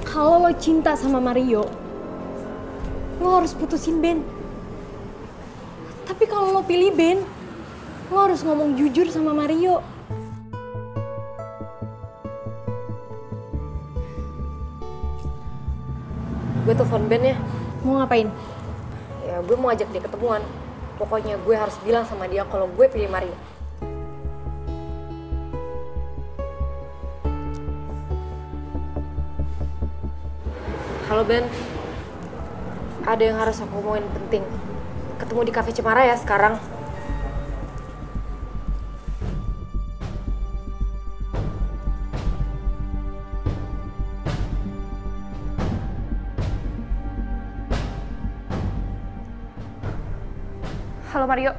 Kalau lo cinta sama Mario, lo harus putusin Ben. Tapi kalau lo pilih Ben, lo harus ngomong jujur sama Mario. Gue telepon Ben ya. Mau ngapain? Ya gue mau ajak dia ketemuan. Pokoknya gue harus bilang sama dia kalau gue pilih Mario. Halo Ben, ada yang harus aku omongin penting. Ketemu di Cafe Cemara ya sekarang. Halo Mario.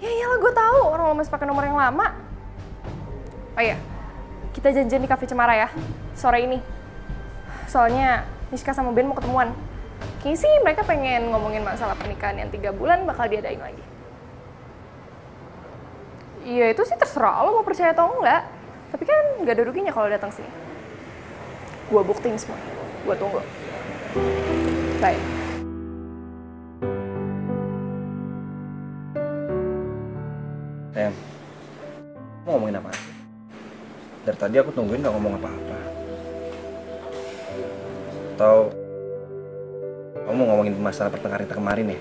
Ya iyalah gue tahu orang lo masih pakai nomor yang lama. Oh iya, kita janjian di Cafe Cemara ya, sore ini. Soalnya Niska sama Ben mau ketemuan. Kayaknya sih mereka pengen ngomongin masalah pernikahan yang 3 bulan bakal diadain lagi. Iya itu sih terserah lo mau percaya atau enggak. Tapi kan gak ada ruginya kalau datang sini. Gua buktiin semua. Gua tunggu. Bye. Sayang, mau ngomongin apa? Dari tadi aku tungguin gak ngomong apa-apa. Atau kamu mau ngomongin masalah pertengkaran kita kemarin ya?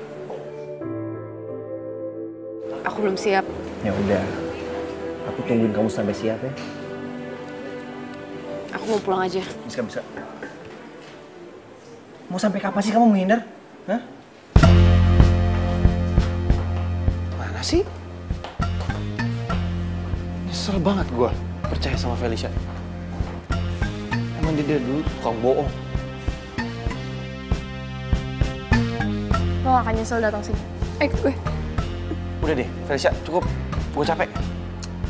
Aku belum siap. Ya udah, aku tungguin kamu sampai siap ya. Aku mau pulang aja. Bisa. Mau sampai kapan sih kamu menghindar? Hah? Mana sih? Nyesel banget gue percaya sama Felicia. Emang dia dulu tukang bohong. Lo gak akan nyesel datang sini. Ikut gue. Udah deh, Felicia, cukup. Gue capek.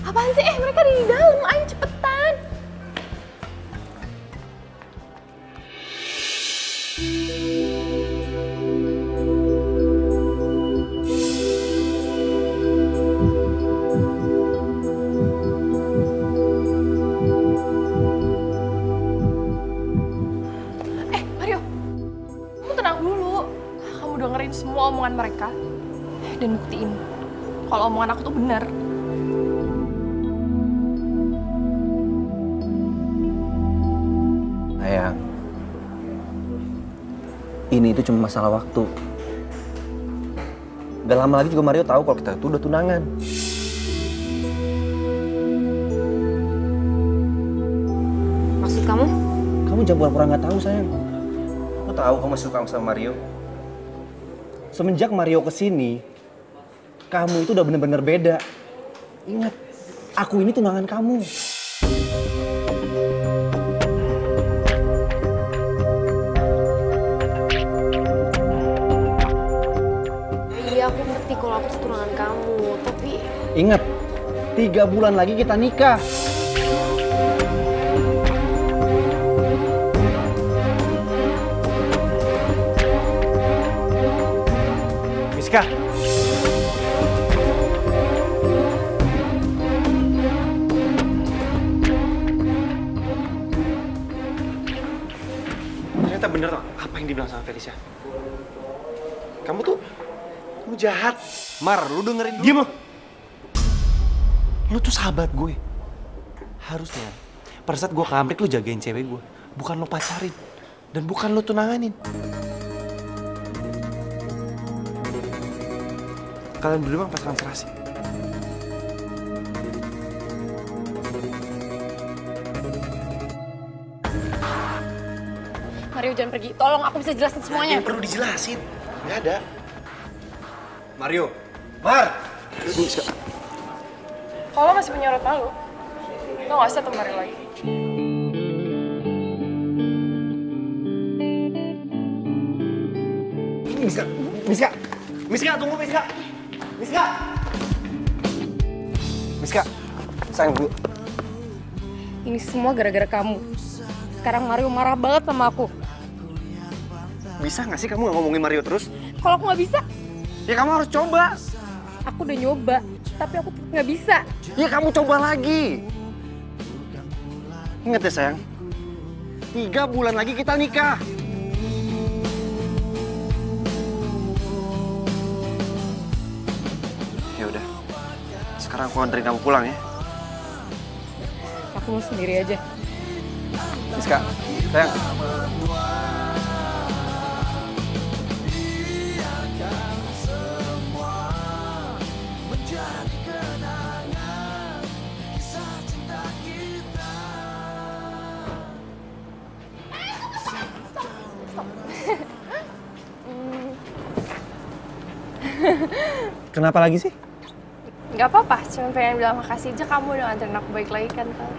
Apaan sih? Mereka di dalam. Ayo cepetan. Mario. Kamu tenang dulu. Kamu dengerin semua omongan mereka. Dan buktiin kalau omongan aku tuh benar. Sayang, ini itu cuma masalah waktu. Gak lama lagi juga Mario tahu kalau kita tuh udah tunangan. Maksud kamu? Kamu jangan pura-pura nggak tahu sayang. Aku tahu kamu masih suka sama Mario. Semenjak Mario kesini, kamu itu udah bener-bener beda. Ingat, aku ini tunangan kamu. Iya aku ngerti kalau aku tuh tunangan kamu, tapi... Ingat, 3 bulan lagi kita nikah. Miska. Ternyata bener apa yang dibilang sama Felicia. Kamu jahat. Mar, lu dengerin dulu. Diam lo. Lu tuh sahabat gue. Harusnya pada saat gue ke Amrik lu jagain cewek gue, bukan lu pacarin dan bukan lu tunanganin. Kalian berdua emang pasangan serasi. Mario jangan pergi, tolong aku bisa jelasin semuanya. Yang perlu dijelasin, nggak ada. Mario, Mar! Kalau masih menyorot malu, lo nggak usah temari lagi. Miska, tunggu Miska! Miska, sayang dulu. Ini semua gara-gara kamu. Sekarang Mario marah banget sama aku. Bisa nggak sih kamu nggak ngomongin Mario terus? Kalau aku nggak bisa, Ya kamu harus coba. aku udah nyoba, tapi aku tetap nggak bisa. Ya kamu coba lagi. Ingat ya sayang, 3 bulan lagi kita nikah. Ya udah, sekarang aku anterin kamu pulang ya. Aku mau sendiri aja. Miska, sayang. Kenapa lagi sih? Gak apa-apa, cuma pengen bilang makasih aja kamu udah nganterin aku baik lagi kan, Tal.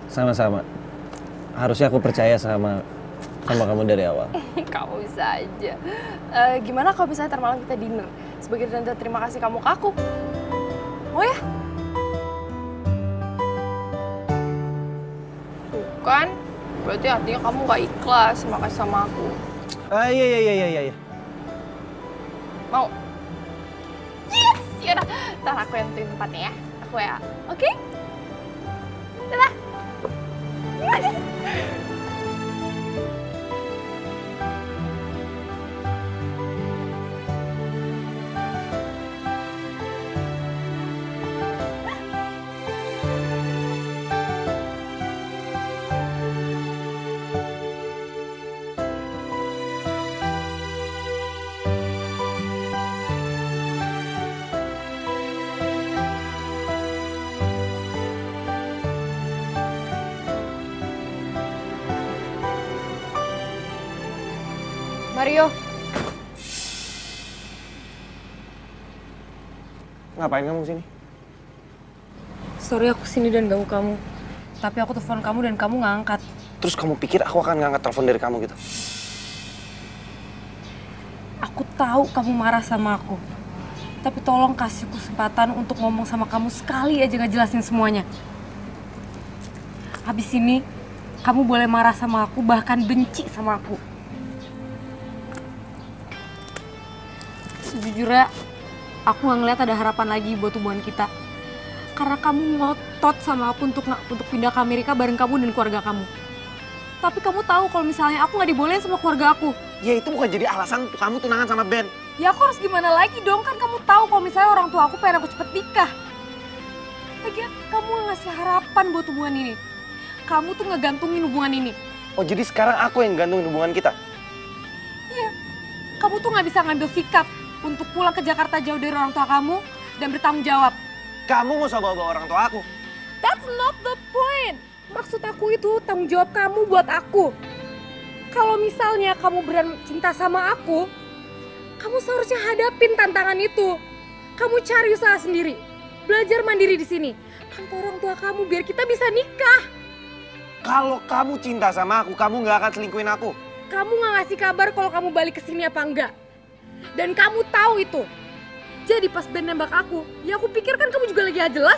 Sama-sama. Harusnya aku percaya sama kamu dari awal. Kamu bisa aja. Gimana kalau misalnya ntar malam kita dinner? Sebagai tanda terima kasih kamu ke aku. Mau ya? Bukan. Berarti artinya kamu gak ikhlas makasih sama aku. Iya. Mau? Yes! Yaudah, ntar aku yang tentuin tempatnya ya. Aku ya, oke? Dadah! Mario, Ngapain kamu sini? sorry aku sini dan ganggu kamu. Tapi aku telepon kamu dan kamu nggak angkat. Terus kamu pikir aku akan ngangkat telepon dari kamu gitu? Aku tahu kamu marah sama aku. Tapi tolong kasih kesempatan untuk ngomong sama kamu sekali aja ngejelasin semuanya. Habis ini, kamu boleh marah sama aku, bahkan benci sama aku. Sejujurnya, aku nggak ngeliat ada harapan lagi buat hubungan kita. Karena kamu ngotot sama aku untuk pindah ke Amerika bareng kamu dan keluarga kamu. Tapi kamu tahu kalau misalnya aku nggak dibolehin sama keluarga aku. Ya itu bukan jadi alasan untuk kamu tunangan sama Ben. Ya aku harus gimana lagi dong, kan kamu tahu kalau misalnya orang tua aku pengen aku cepet nikah. Lagian kamu nggak ngasih harapan buat hubungan ini. Kamu tuh ngegantungin hubungan ini. Oh jadi sekarang aku yang gantungin hubungan kita? Iya, kamu tuh nggak bisa ngambil sikap untuk pulang ke Jakarta jauh dari orang tua kamu dan bertanggung jawab. Kamu mau bawa orang tua aku? That's not the point. Maksud aku itu tanggung jawab kamu buat aku. Kalau misalnya kamu beneran cinta sama aku, kamu seharusnya hadapin tantangan itu. Kamu cari usaha sendiri, belajar mandiri di sini tanpa orang tua kamu biar kita bisa nikah. Kalau kamu cinta sama aku, kamu nggak akan selingkuhin aku. Kamu nggak ngasih kabar kalau kamu balik ke sini apa enggak. Dan kamu tahu itu. Jadi pas Ben nembak aku, ya aku pikir kan kamu juga lagi gak jelas.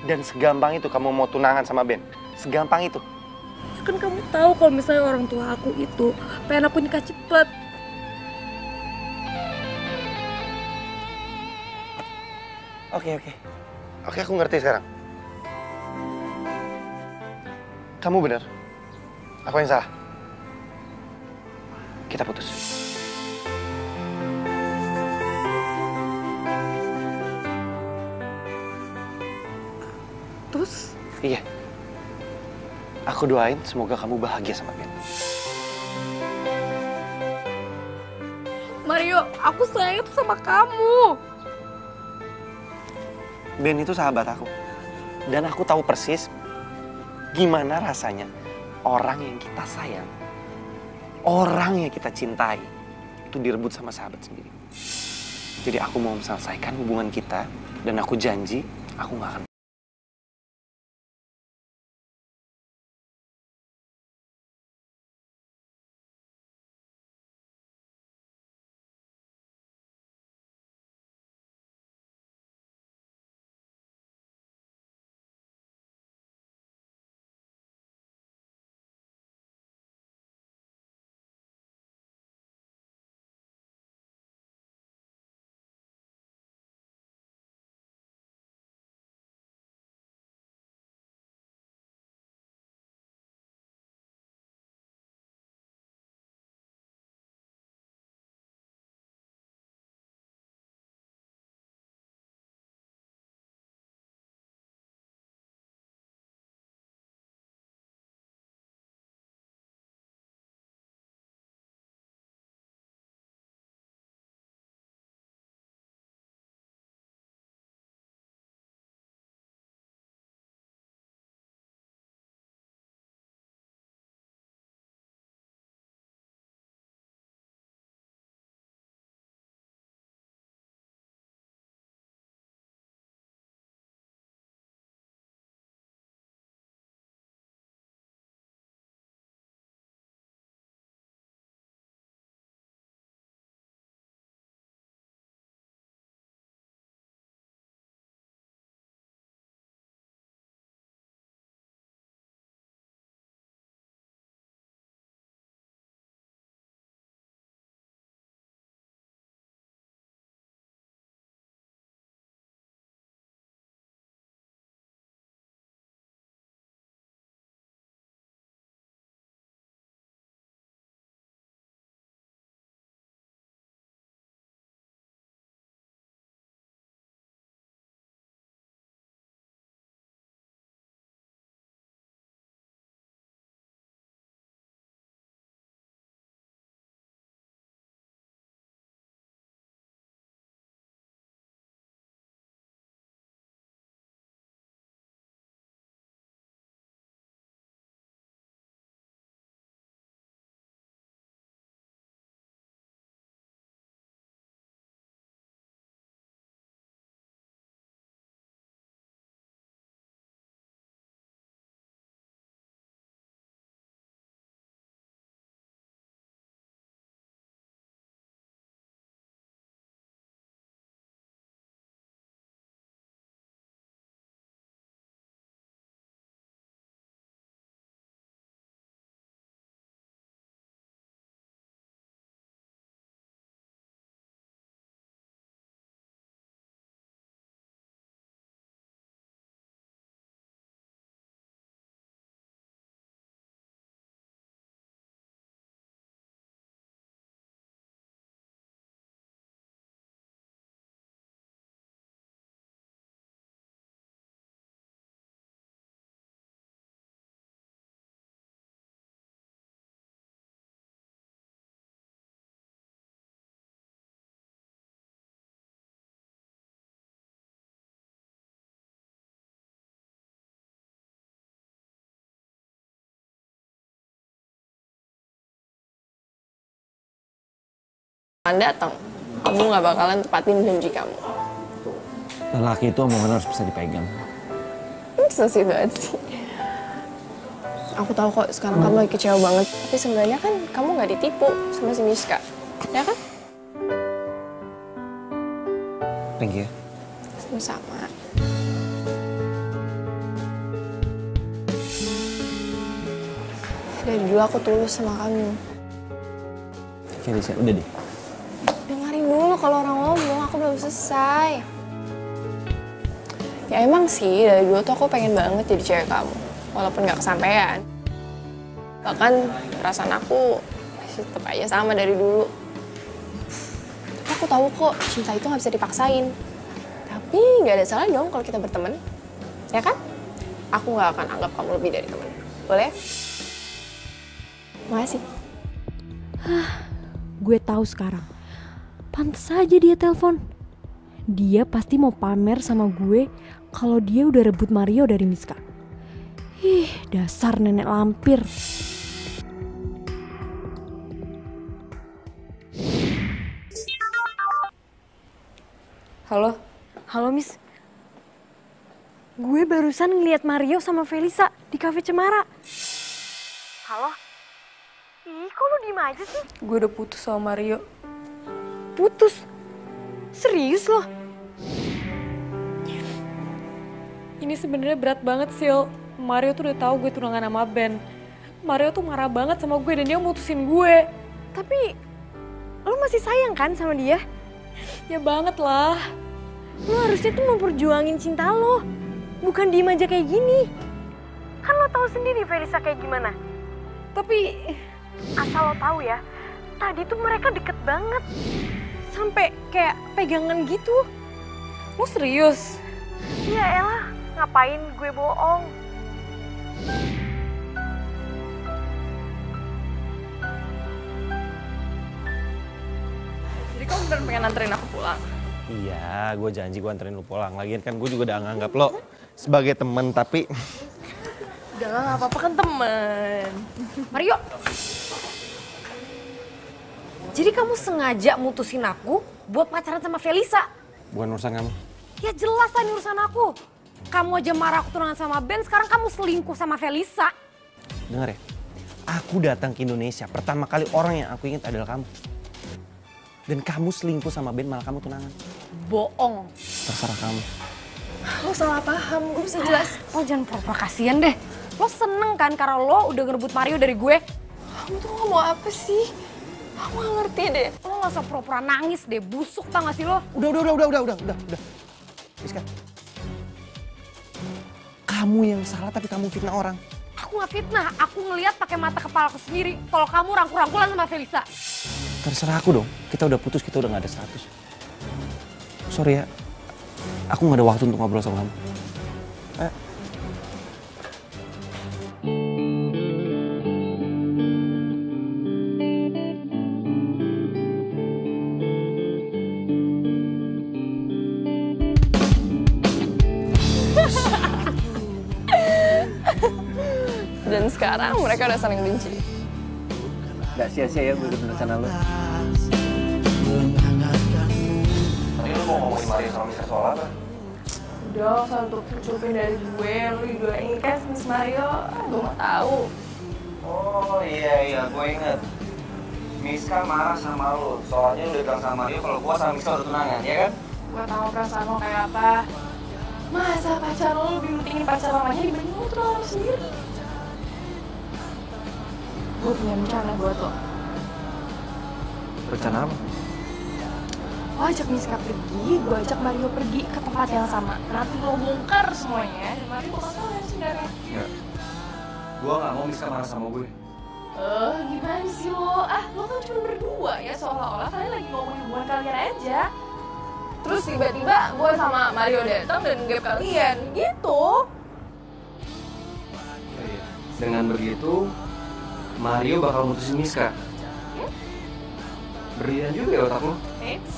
Dan segampang itu kamu mau tunangan sama Ben? Segampang itu? Kan kamu tahu kalau misalnya orang tua aku itu pengen aku nikah cepet. Oke, aku ngerti sekarang. Kamu benar. Aku yang salah. Kita putus. Iya. Aku doain semoga kamu bahagia sama Ben. Mario, aku sayang tuh sama kamu. Ben itu sahabat aku. Dan aku tahu persis gimana rasanya orang yang kita sayang, orang yang kita cintai, itu direbut sama sahabat sendiri. Jadi aku mau menyelesaikan hubungan kita, dan aku janji aku gak akan. Datang, kamu nggak bakalan tepatin janji kamu. Lelaki itu omongan harus bisa dipegang. So sweet banget sih. Aku tahu kok sekarang kamu lagi kecewa banget. Tapi sebenarnya kan kamu nggak ditipu sama si Miska, ya kan? Thank you. Sama-sama. Dari dulu aku tulus sama kamu. Felicia, udah deh. Dengerin dulu kalau orang ngomong, aku belum selesai. Ya emang sih, dari dulu tuh aku pengen banget jadi cewek kamu. Walaupun gak kesampaian. Bahkan perasaan aku tetap aja sama dari dulu. Tapi aku tahu kok, cinta itu gak bisa dipaksain. Tapi gak ada salah dong kalau kita berteman. Ya kan? aku nggak akan anggap kamu lebih dari teman. Boleh? Makasih. Gue tahu sekarang. Pantes aja dia telepon. Dia pasti mau pamer sama gue kalau dia udah rebut Mario dari Miska. Ih, dasar nenek lampir. Halo? Halo, Miss. Gue barusan ngeliat Mario sama Felisa di Cafe Cemara. Halo? Ih, kok lu diem aja sih? Gue udah putus sama Mario. Putus? Serius loh? Ini sebenarnya berat banget, Sil. Mario tuh udah tahu gue tunangan sama Ben. Mario tuh marah banget sama gue dan dia mutusin gue. Tapi, lu masih sayang kan sama dia? Ya banget lah. Lu harusnya tuh memperjuangin cinta lo. Bukan diem aja kayak gini. Kan lo tahu sendiri Felisa kayak gimana. Tapi, asal lo tahu ya, tadi tuh mereka deket banget. Sampai kayak pegangan gitu. Lu serius? Ya elah, ngapain gue bohong? Jadi kamu beneran pengen anterin aku pulang? Iya, gue janji gue anterin lu pulang. Lagian kan gue juga udah nganggap lo sebagai temen, tapi... Udah lah, gak apa-apa kan temen. Mario. Jadi kamu sengaja mutusin aku buat pacaran sama Felisa? Bukan urusan kamu. Ya jelas lah ini urusan aku. Kamu aja marah aku tunangan sama Ben, sekarang kamu selingkuh sama Felisa. Dengar ya, aku datang ke Indonesia, pertama kali orang yang aku ingat adalah kamu. Dan kamu selingkuh sama Ben, malah kamu tunangan. Bohong. Terserah kamu. Lo salah paham, gue bisa jelas. Lo jangan pura-pura kasihan deh. Lo seneng kan karena lo udah ngerebut Mario dari gue? Kamu tuh ngomong apa sih? Aku gak ngerti deh. Lo gak usah pura-pura nangis deh, busuk tau gak sih lo? Udah. Miska. Kamu yang salah tapi kamu fitnah orang. Aku gak fitnah, aku ngeliat pakai mata kepala aku sendiri. Kalau kamu rangkul-rangkulan sama Felisa. Terserah aku dong, kita udah putus, kita udah gak ada status. Sorry ya, aku gak ada waktu untuk ngobrol sama kamu. Dan sekarang mereka udah saling benci. Gak sia-sia ya gue udah rencana lo. Tadi lu mau ngomongin Mario sama Miska soal apa? Udah, usah tutup-tutupin dari gue. Lu didoain kan Miss Mario. Gue mau tahu. Oh iya, gue inget. Miska marah sama lo, soalnya lu bilang sama Mario kalau gue sama Miska udah tunangan, ya kan? Gue tahu perasaan lo kayak apa. Masa pacar lo lebih pentingin pacar lamanya dibanding lo tunangan lo sendiri? Gue punya rencana buat lo. Rencana apa? Lo ajak Miska pergi, gue ajak Mario pergi ke tempat yang sama. Nanti lo bongkar semuanya, dan Mario bakal tahu yang sebenarnya. Enggak. Gue gak mau Miska marah sama gue. Gimana sih lo? Lo kan cuma berdua ya, seolah-olah kalian lagi ngomongin hubungan kalian aja. Terus tiba-tiba gue sama Mario datang dan gap kalian, gitu. Dengan begitu, Mario bakal mutusin Miska. Berlian juga ya otak lo. Eits,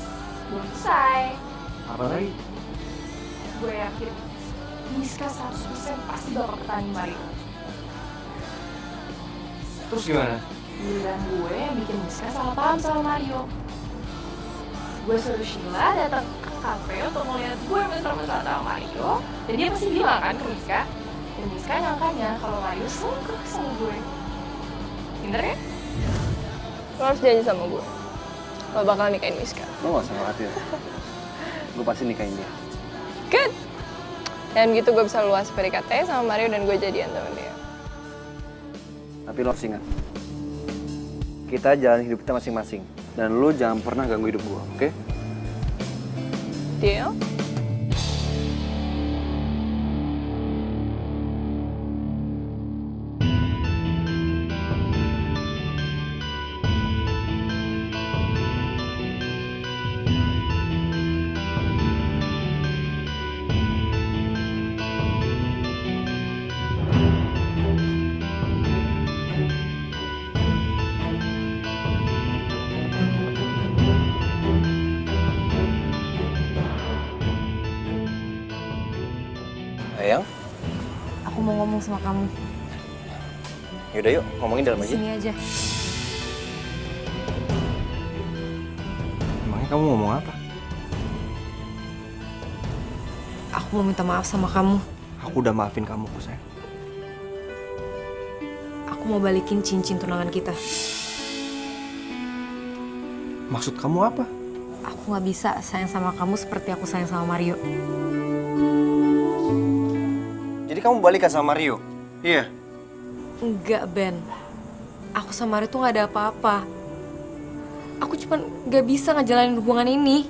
belum selesai. Apa lagi? Gue yakin Miska 100% pasti bakal pertanding Mario. Terus gimana? Giliran gue yang bikin Miska salah paham sama Mario. Gue suruh Sheila datang ke kafe untuk ngeliat gue mesra-mesra sama Mario. Dan dia pasti bilang kan ke Miska. Dan Miska nyangkanya kalau Mario selingkuh sama gue. Pinter ya? Lo harus janji sama gue. Lo bakal nikahin Miska. Lo gak usah khawatir. Gue pasti nikahin dia. Good! Dan gitu gue bisa luas PDKT sama Mario dan gue jadian sama dia. Tapi lo harus ingat, kita jalan hidup kita masing-masing. Dan lo jangan pernah ganggu hidup gue, oke? Deal? Sayang, Aku mau ngomong sama kamu. yaudah yuk ngomongin dalam aja. Sini aja. Emangnya kamu ngomong apa? Aku mau minta maaf sama kamu. Aku udah maafin kamu kok, sayang. Aku mau balikin cincin tunangan kita. Maksud kamu apa? Aku nggak bisa sayang sama kamu seperti aku sayang sama Mario. Jadi kamu balikan sama Rio? Iya. Enggak, Ben. Aku sama Mario tuh nggak ada apa-apa. Aku cuman nggak bisa ngejalanin hubungan ini.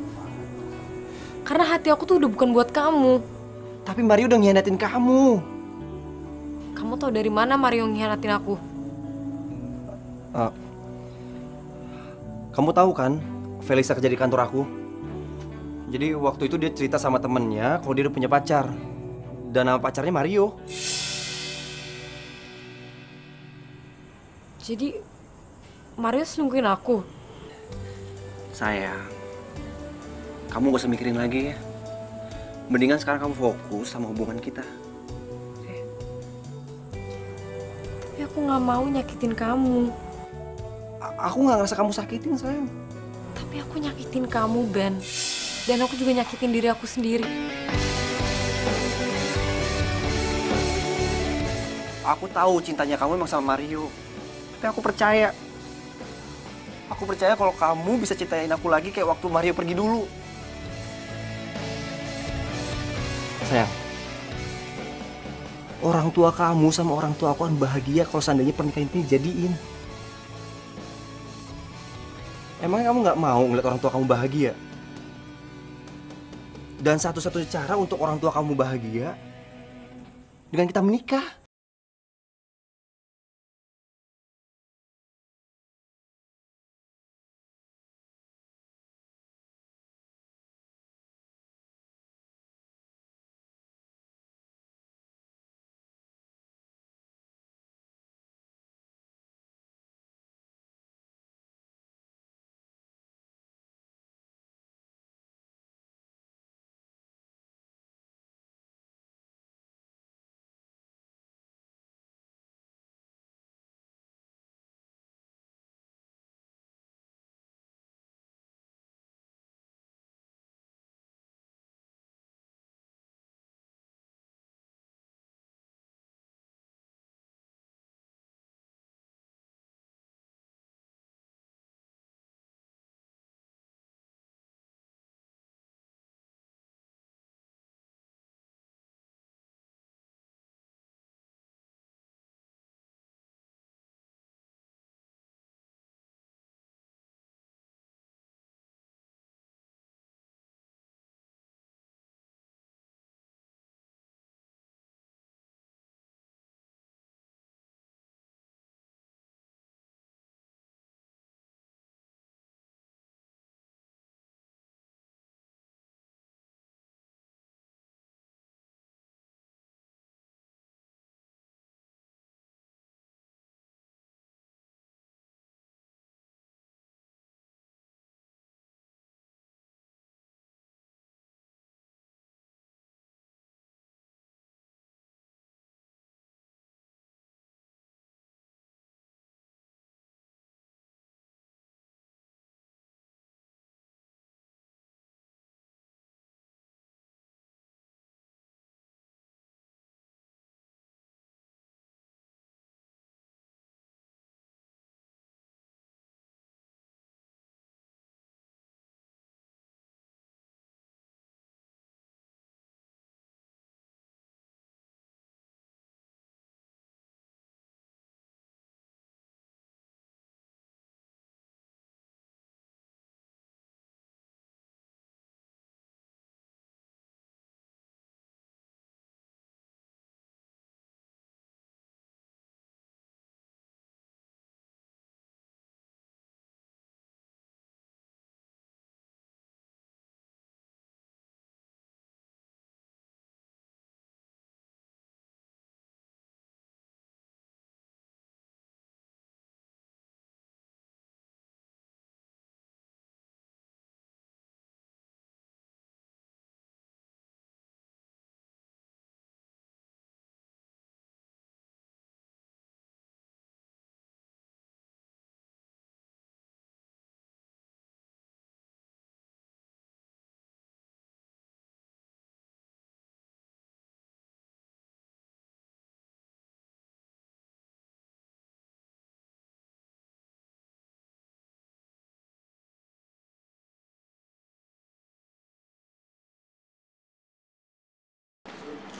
Karena hati aku tuh udah bukan buat kamu. Tapi Mario udah ngianatin kamu. Kamu tahu dari mana Mario ngianatin aku? Kamu tahu kan, Felisa kerja di kantor aku. Jadi waktu itu dia cerita sama temennya kalau dia udah punya pacar. Dan nama pacarnya Mario. Jadi Mario selingkuhin aku. Sayang, kamu gak usah mikirin lagi ya. Mendingan sekarang kamu fokus sama hubungan kita. Tapi aku nggak mau nyakitin kamu. Aku gak ngerasa kamu sakitin, sayang. Tapi aku nyakitin kamu, Ben. Dan aku juga nyakitin diri aku sendiri. Aku tahu cintanya kamu emang sama Mario. Tapi aku percaya. Aku percaya kalau kamu bisa cintain aku lagi kayak waktu Mario pergi dulu. Sayang, orang tua kamu sama orang tua aku akan bahagia kalau seandainya pernikahan ini jadiin. Emangnya kamu nggak mau ngeliat orang tua kamu bahagia? Dan satu-satunya cara untuk orang tua kamu bahagia dengan kita menikah.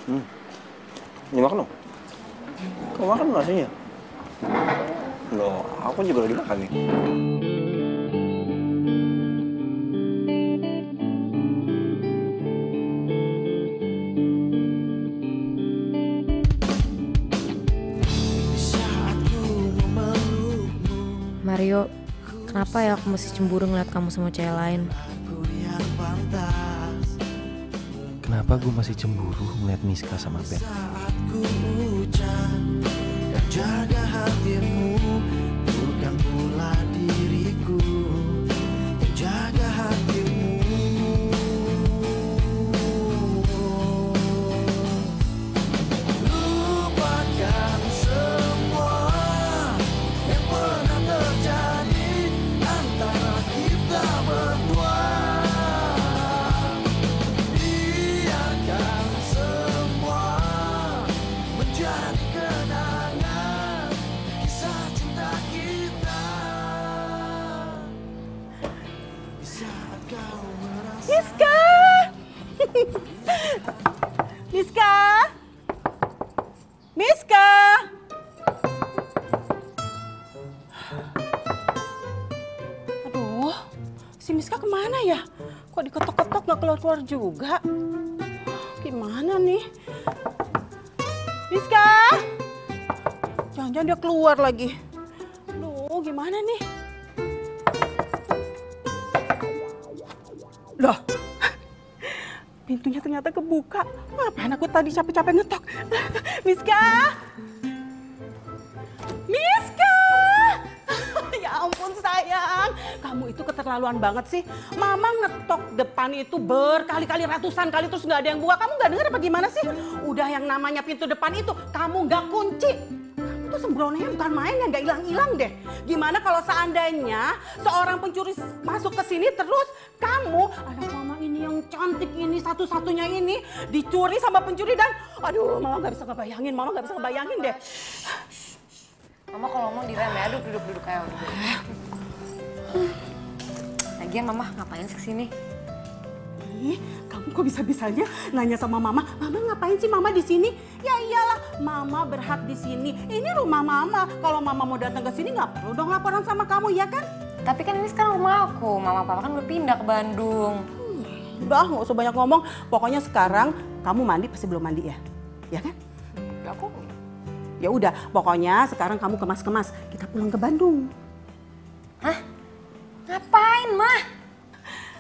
Ini makan dong. Kau makan nasinya? Loh, aku juga lagi makan nih. Mario, kenapa ya aku masih cemburu ngeliat kamu sama cewek lain? Kenapa gue masih cemburu ngeliat Miska sama Ben? Jaga hatimu, bukan pula diriku. Jaga hatimu. Lupakan semua yang pernah terjadi antara kita berdua. Biarkan semua menjadi kenangan kisah cinta kita. Di saat kau merasa Miska! Miska! Miska! Aduh, si Miska kemana ya? Kok diketok-ketok gak keluar-keluar juga? Gimana nih? Miska! Jangan-jangan dia keluar lagi. Aduh, gimana nih? Loh, pintunya ternyata kebuka. Ngapain aku tadi capek-capek ngetok? Miska! Miska! Ya ampun sayang, kamu itu keterlaluan banget sih. Mama ngetok depan itu berkali-kali, ratusan kali terus nggak ada yang buka. Kamu nggak dengar apa gimana sih? Udah yang namanya pintu depan itu kamu nggak kunci. Kamu tuh sembrononya bukan main ya, nggak hilang-hilang deh. Gimana kalau seandainya seorang pencuri masuk ke sini terus kamu, anak mama ini yang cantik ini satu-satunya ini dicuri sama pencuri dan aduh mama nggak bisa ngebayangin deh. Mama kalau mau direm ya, duduk ayo duduk. Lagian mama ngapain sih kesini? Ih, kamu kok bisa-bisanya nanya sama mama, mama ngapain sih mama di sini? Ya iyalah, mama berhak di sini. Ini rumah mama. Kalau mama mau datang ke sini nggak perlu dong laporan sama kamu, ya kan? Tapi kan ini sekarang rumah aku, mama papa kan udah pindah ke Bandung. Udah, nggak usah banyak ngomong. Pokoknya sekarang kamu mandi pasti belum mandi ya, ya kan? Aku Ya udah, pokoknya sekarang kamu kemas-kemas. Kita pulang ke Bandung. Hah? Ngapain, Mah?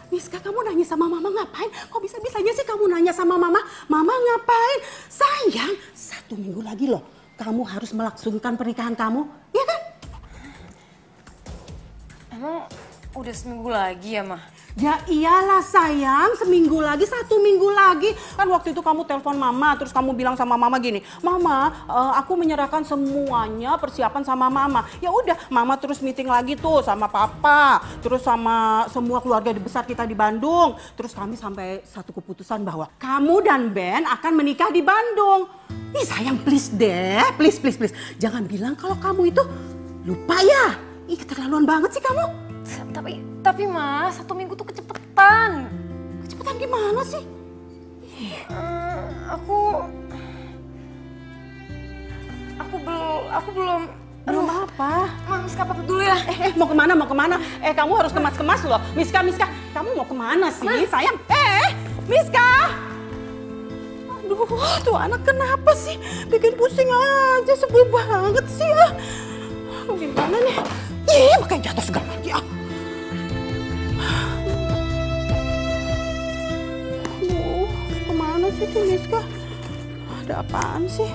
Miska, kamu nanya sama mama ngapain? Kok bisa-bisanya sih kamu nanya sama mama? Mama ngapain? Sayang, 1 minggu lagi loh. Kamu harus melangsungkan pernikahan kamu, ya kan? Emang udah seminggu lagi ya, Mah? Ya iyalah sayang, seminggu lagi, 1 minggu lagi. Kan waktu itu kamu telepon mama, terus kamu bilang sama mama gini, Mama, aku menyerahkan semuanya persiapan sama mama. Ya udah, mama terus meeting lagi tuh sama papa, terus sama semua keluarga besar kita di Bandung. Terus kami sampai satu keputusan bahwa kamu dan Ben akan menikah di Bandung. Ih sayang, please deh, please. Jangan bilang kalau kamu itu lupa ya. Ih keterlaluan banget sih kamu. Tapi Mas, 1 minggu tuh kecepetan. Kecepetan gimana sih? Aku belum. Belum apa? Miska pamit dulu ya. Mau kemana? Kamu harus kemas-kemas loh. Miska, kamu mau kemana sih? Sayang, Miska! Aduh, tuh anak kenapa sih? Bikin pusing aja, sebel banget sih ya. Gimana nih? Ih, makanya jatuh segala lagi ah. Aduh, kemana sih tuh Miska? Ada apaan sih?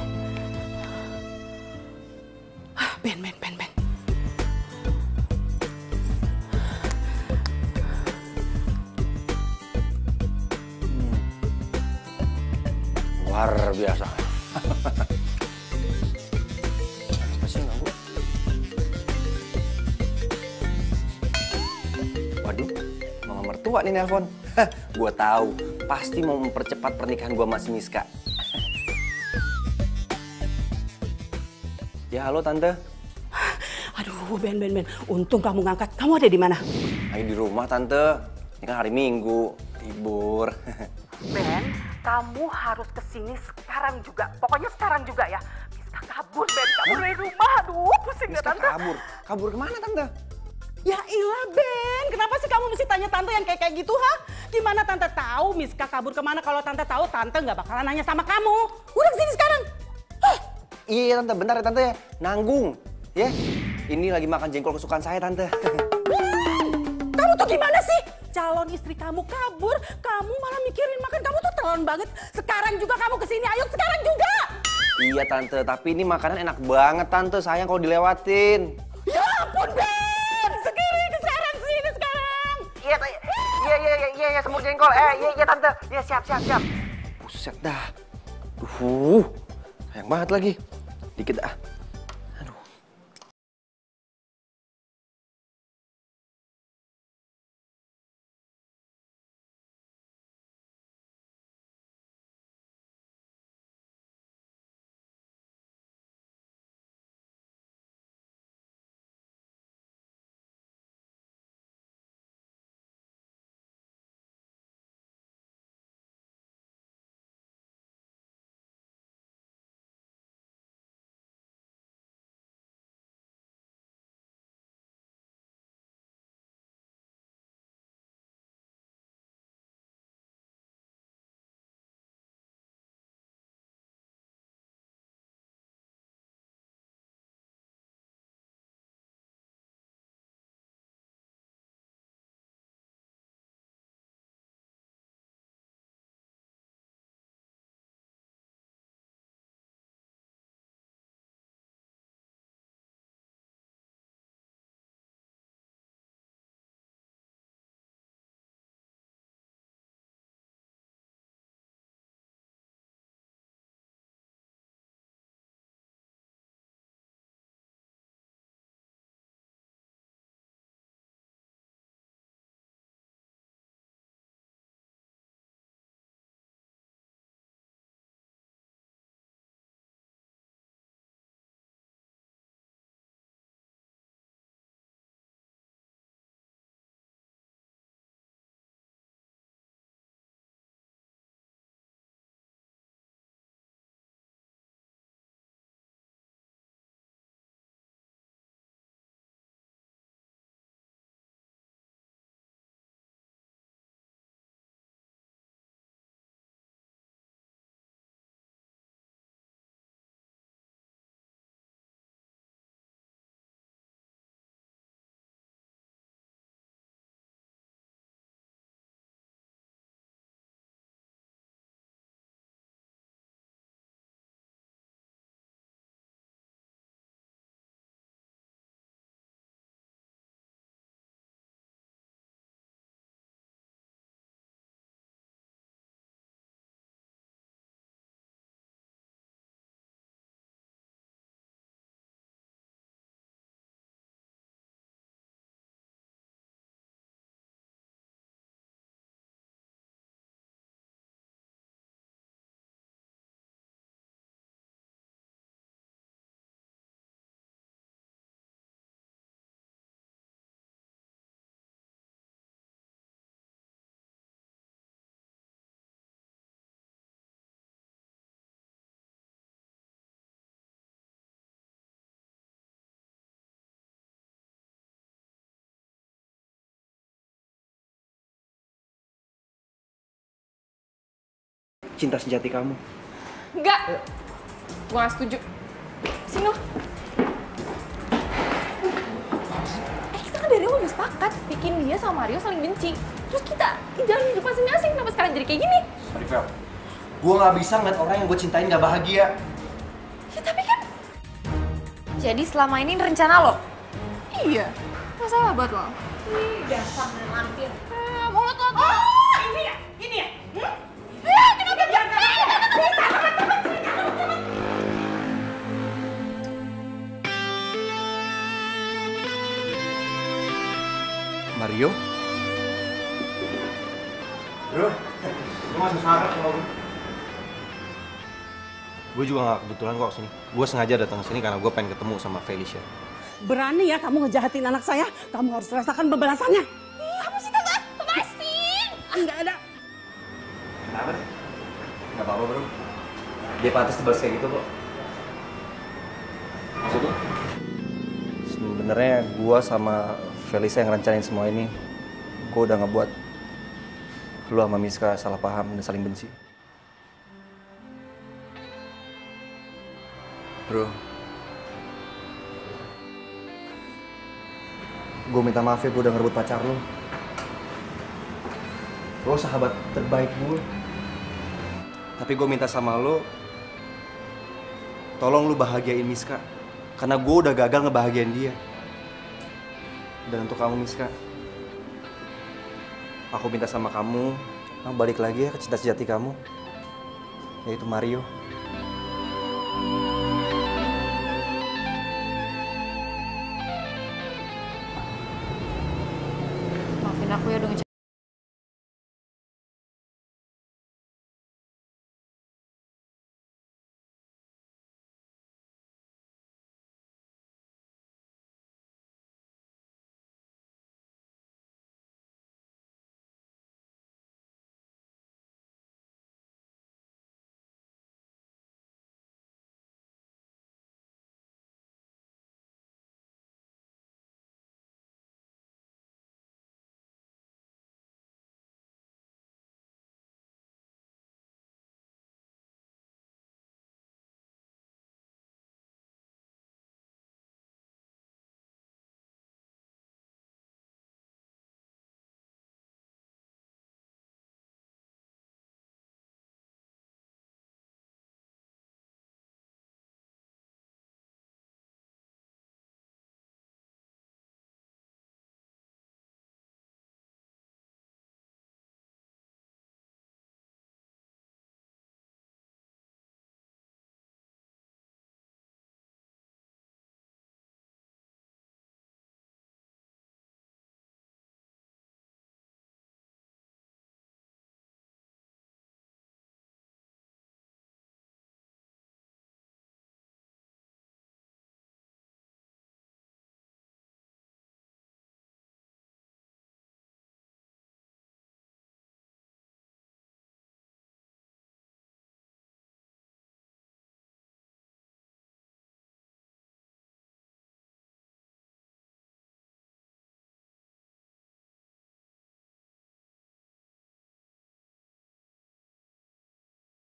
Ben. Luar biasa. Apa sih ganggu? Waduh, mama mertua nih nelpon. Gua tahu, pasti mau mempercepat pernikahan gua sama si Miska. Ya halo tante. Aduh Ben, untung kamu ngangkat. Kamu ada di mana? Ayo di rumah tante. Ini kan hari Minggu. Libur. Ben, kamu harus kesini sekarang juga. Pokoknya sekarang juga ya. Miska kabur, Ben. Kabur dari rumah. Aduh, pusing ya, Tante. Kabur? Kabur kemana, Tante? Ya ilah, Ben. Kenapa sih kamu mesti tanya Tante yang kayak gitu, ha? Gimana Tante tahu Miska kabur kemana? Kalau Tante tahu, Tante nggak bakalan nanya sama kamu. Udah kesini sekarang. Iya, Tante. Bentar ya, Tante ya. Nanggung. Ya, ini lagi makan jengkol kesukaan saya, Tante. Kamu tuh gimana sih? Calon istri kamu kabur, kamu malah mikirin makan. Kamu tuh terlalu banget. Sekarang juga kamu kesini, ayo sekarang juga. Iya, Tante. Tapi ini makanan enak banget, Tante. Sayang kalau dilewatin. Ya ampun, Ben. Sekarang sini sekarang. Iya, semur jengkol. Iya, Tante. Iya, siap. Buset dah. Sayang banget lagi. Dikit ah. Aduh. Cinta sejati kamu. Enggak. Gue gak setuju. Sini lo. Kita kan dari awal udah sepakat bikin dia sama Mario saling benci. Terus kita jalan hidup masing-masing. Kenapa sekarang jadi kayak gini? Sorry, Fel. Gue gak bisa ngeliat orang yang gue cintain gak bahagia. Ya tapi kan... Jadi selama ini rencana lo? Iya. Masalah buat lo. Ih, dasar lampir. Mulut lo tuh. Ini ya? Kenapa dia? Mario? Bro, lu masih sarap sama gue? Gue juga gak kebetulan kok sini. Gue sengaja datang sini karena gue pengen ketemu sama Felicia. Berani ya kamu ngejahatin anak saya? Kamu harus rasakan pembalasannya. Kamu sih Tante, lepasin! Enggak ada. Kenapa nih? Gak apa-apa bro. Dia pantas dibalas kayak gitu kok. Maksud lo? Sebenarnya gua sama Felisa yang rencanain semua ini. Gua udah ngebuat lu sama Miska salah paham dan saling benci. Bro, gue minta maaf ya, gue udah ngerebut pacar lo. Lo sahabat terbaik gue. Tapi gue minta sama lo, tolong lu bahagiain Miska. Karena gue udah gagal ngebahagiain dia. Dan untuk kamu Miska, aku minta sama kamu balik lagi ya ke cinta sejati kamu, yaitu Mario. Maafin aku ya udah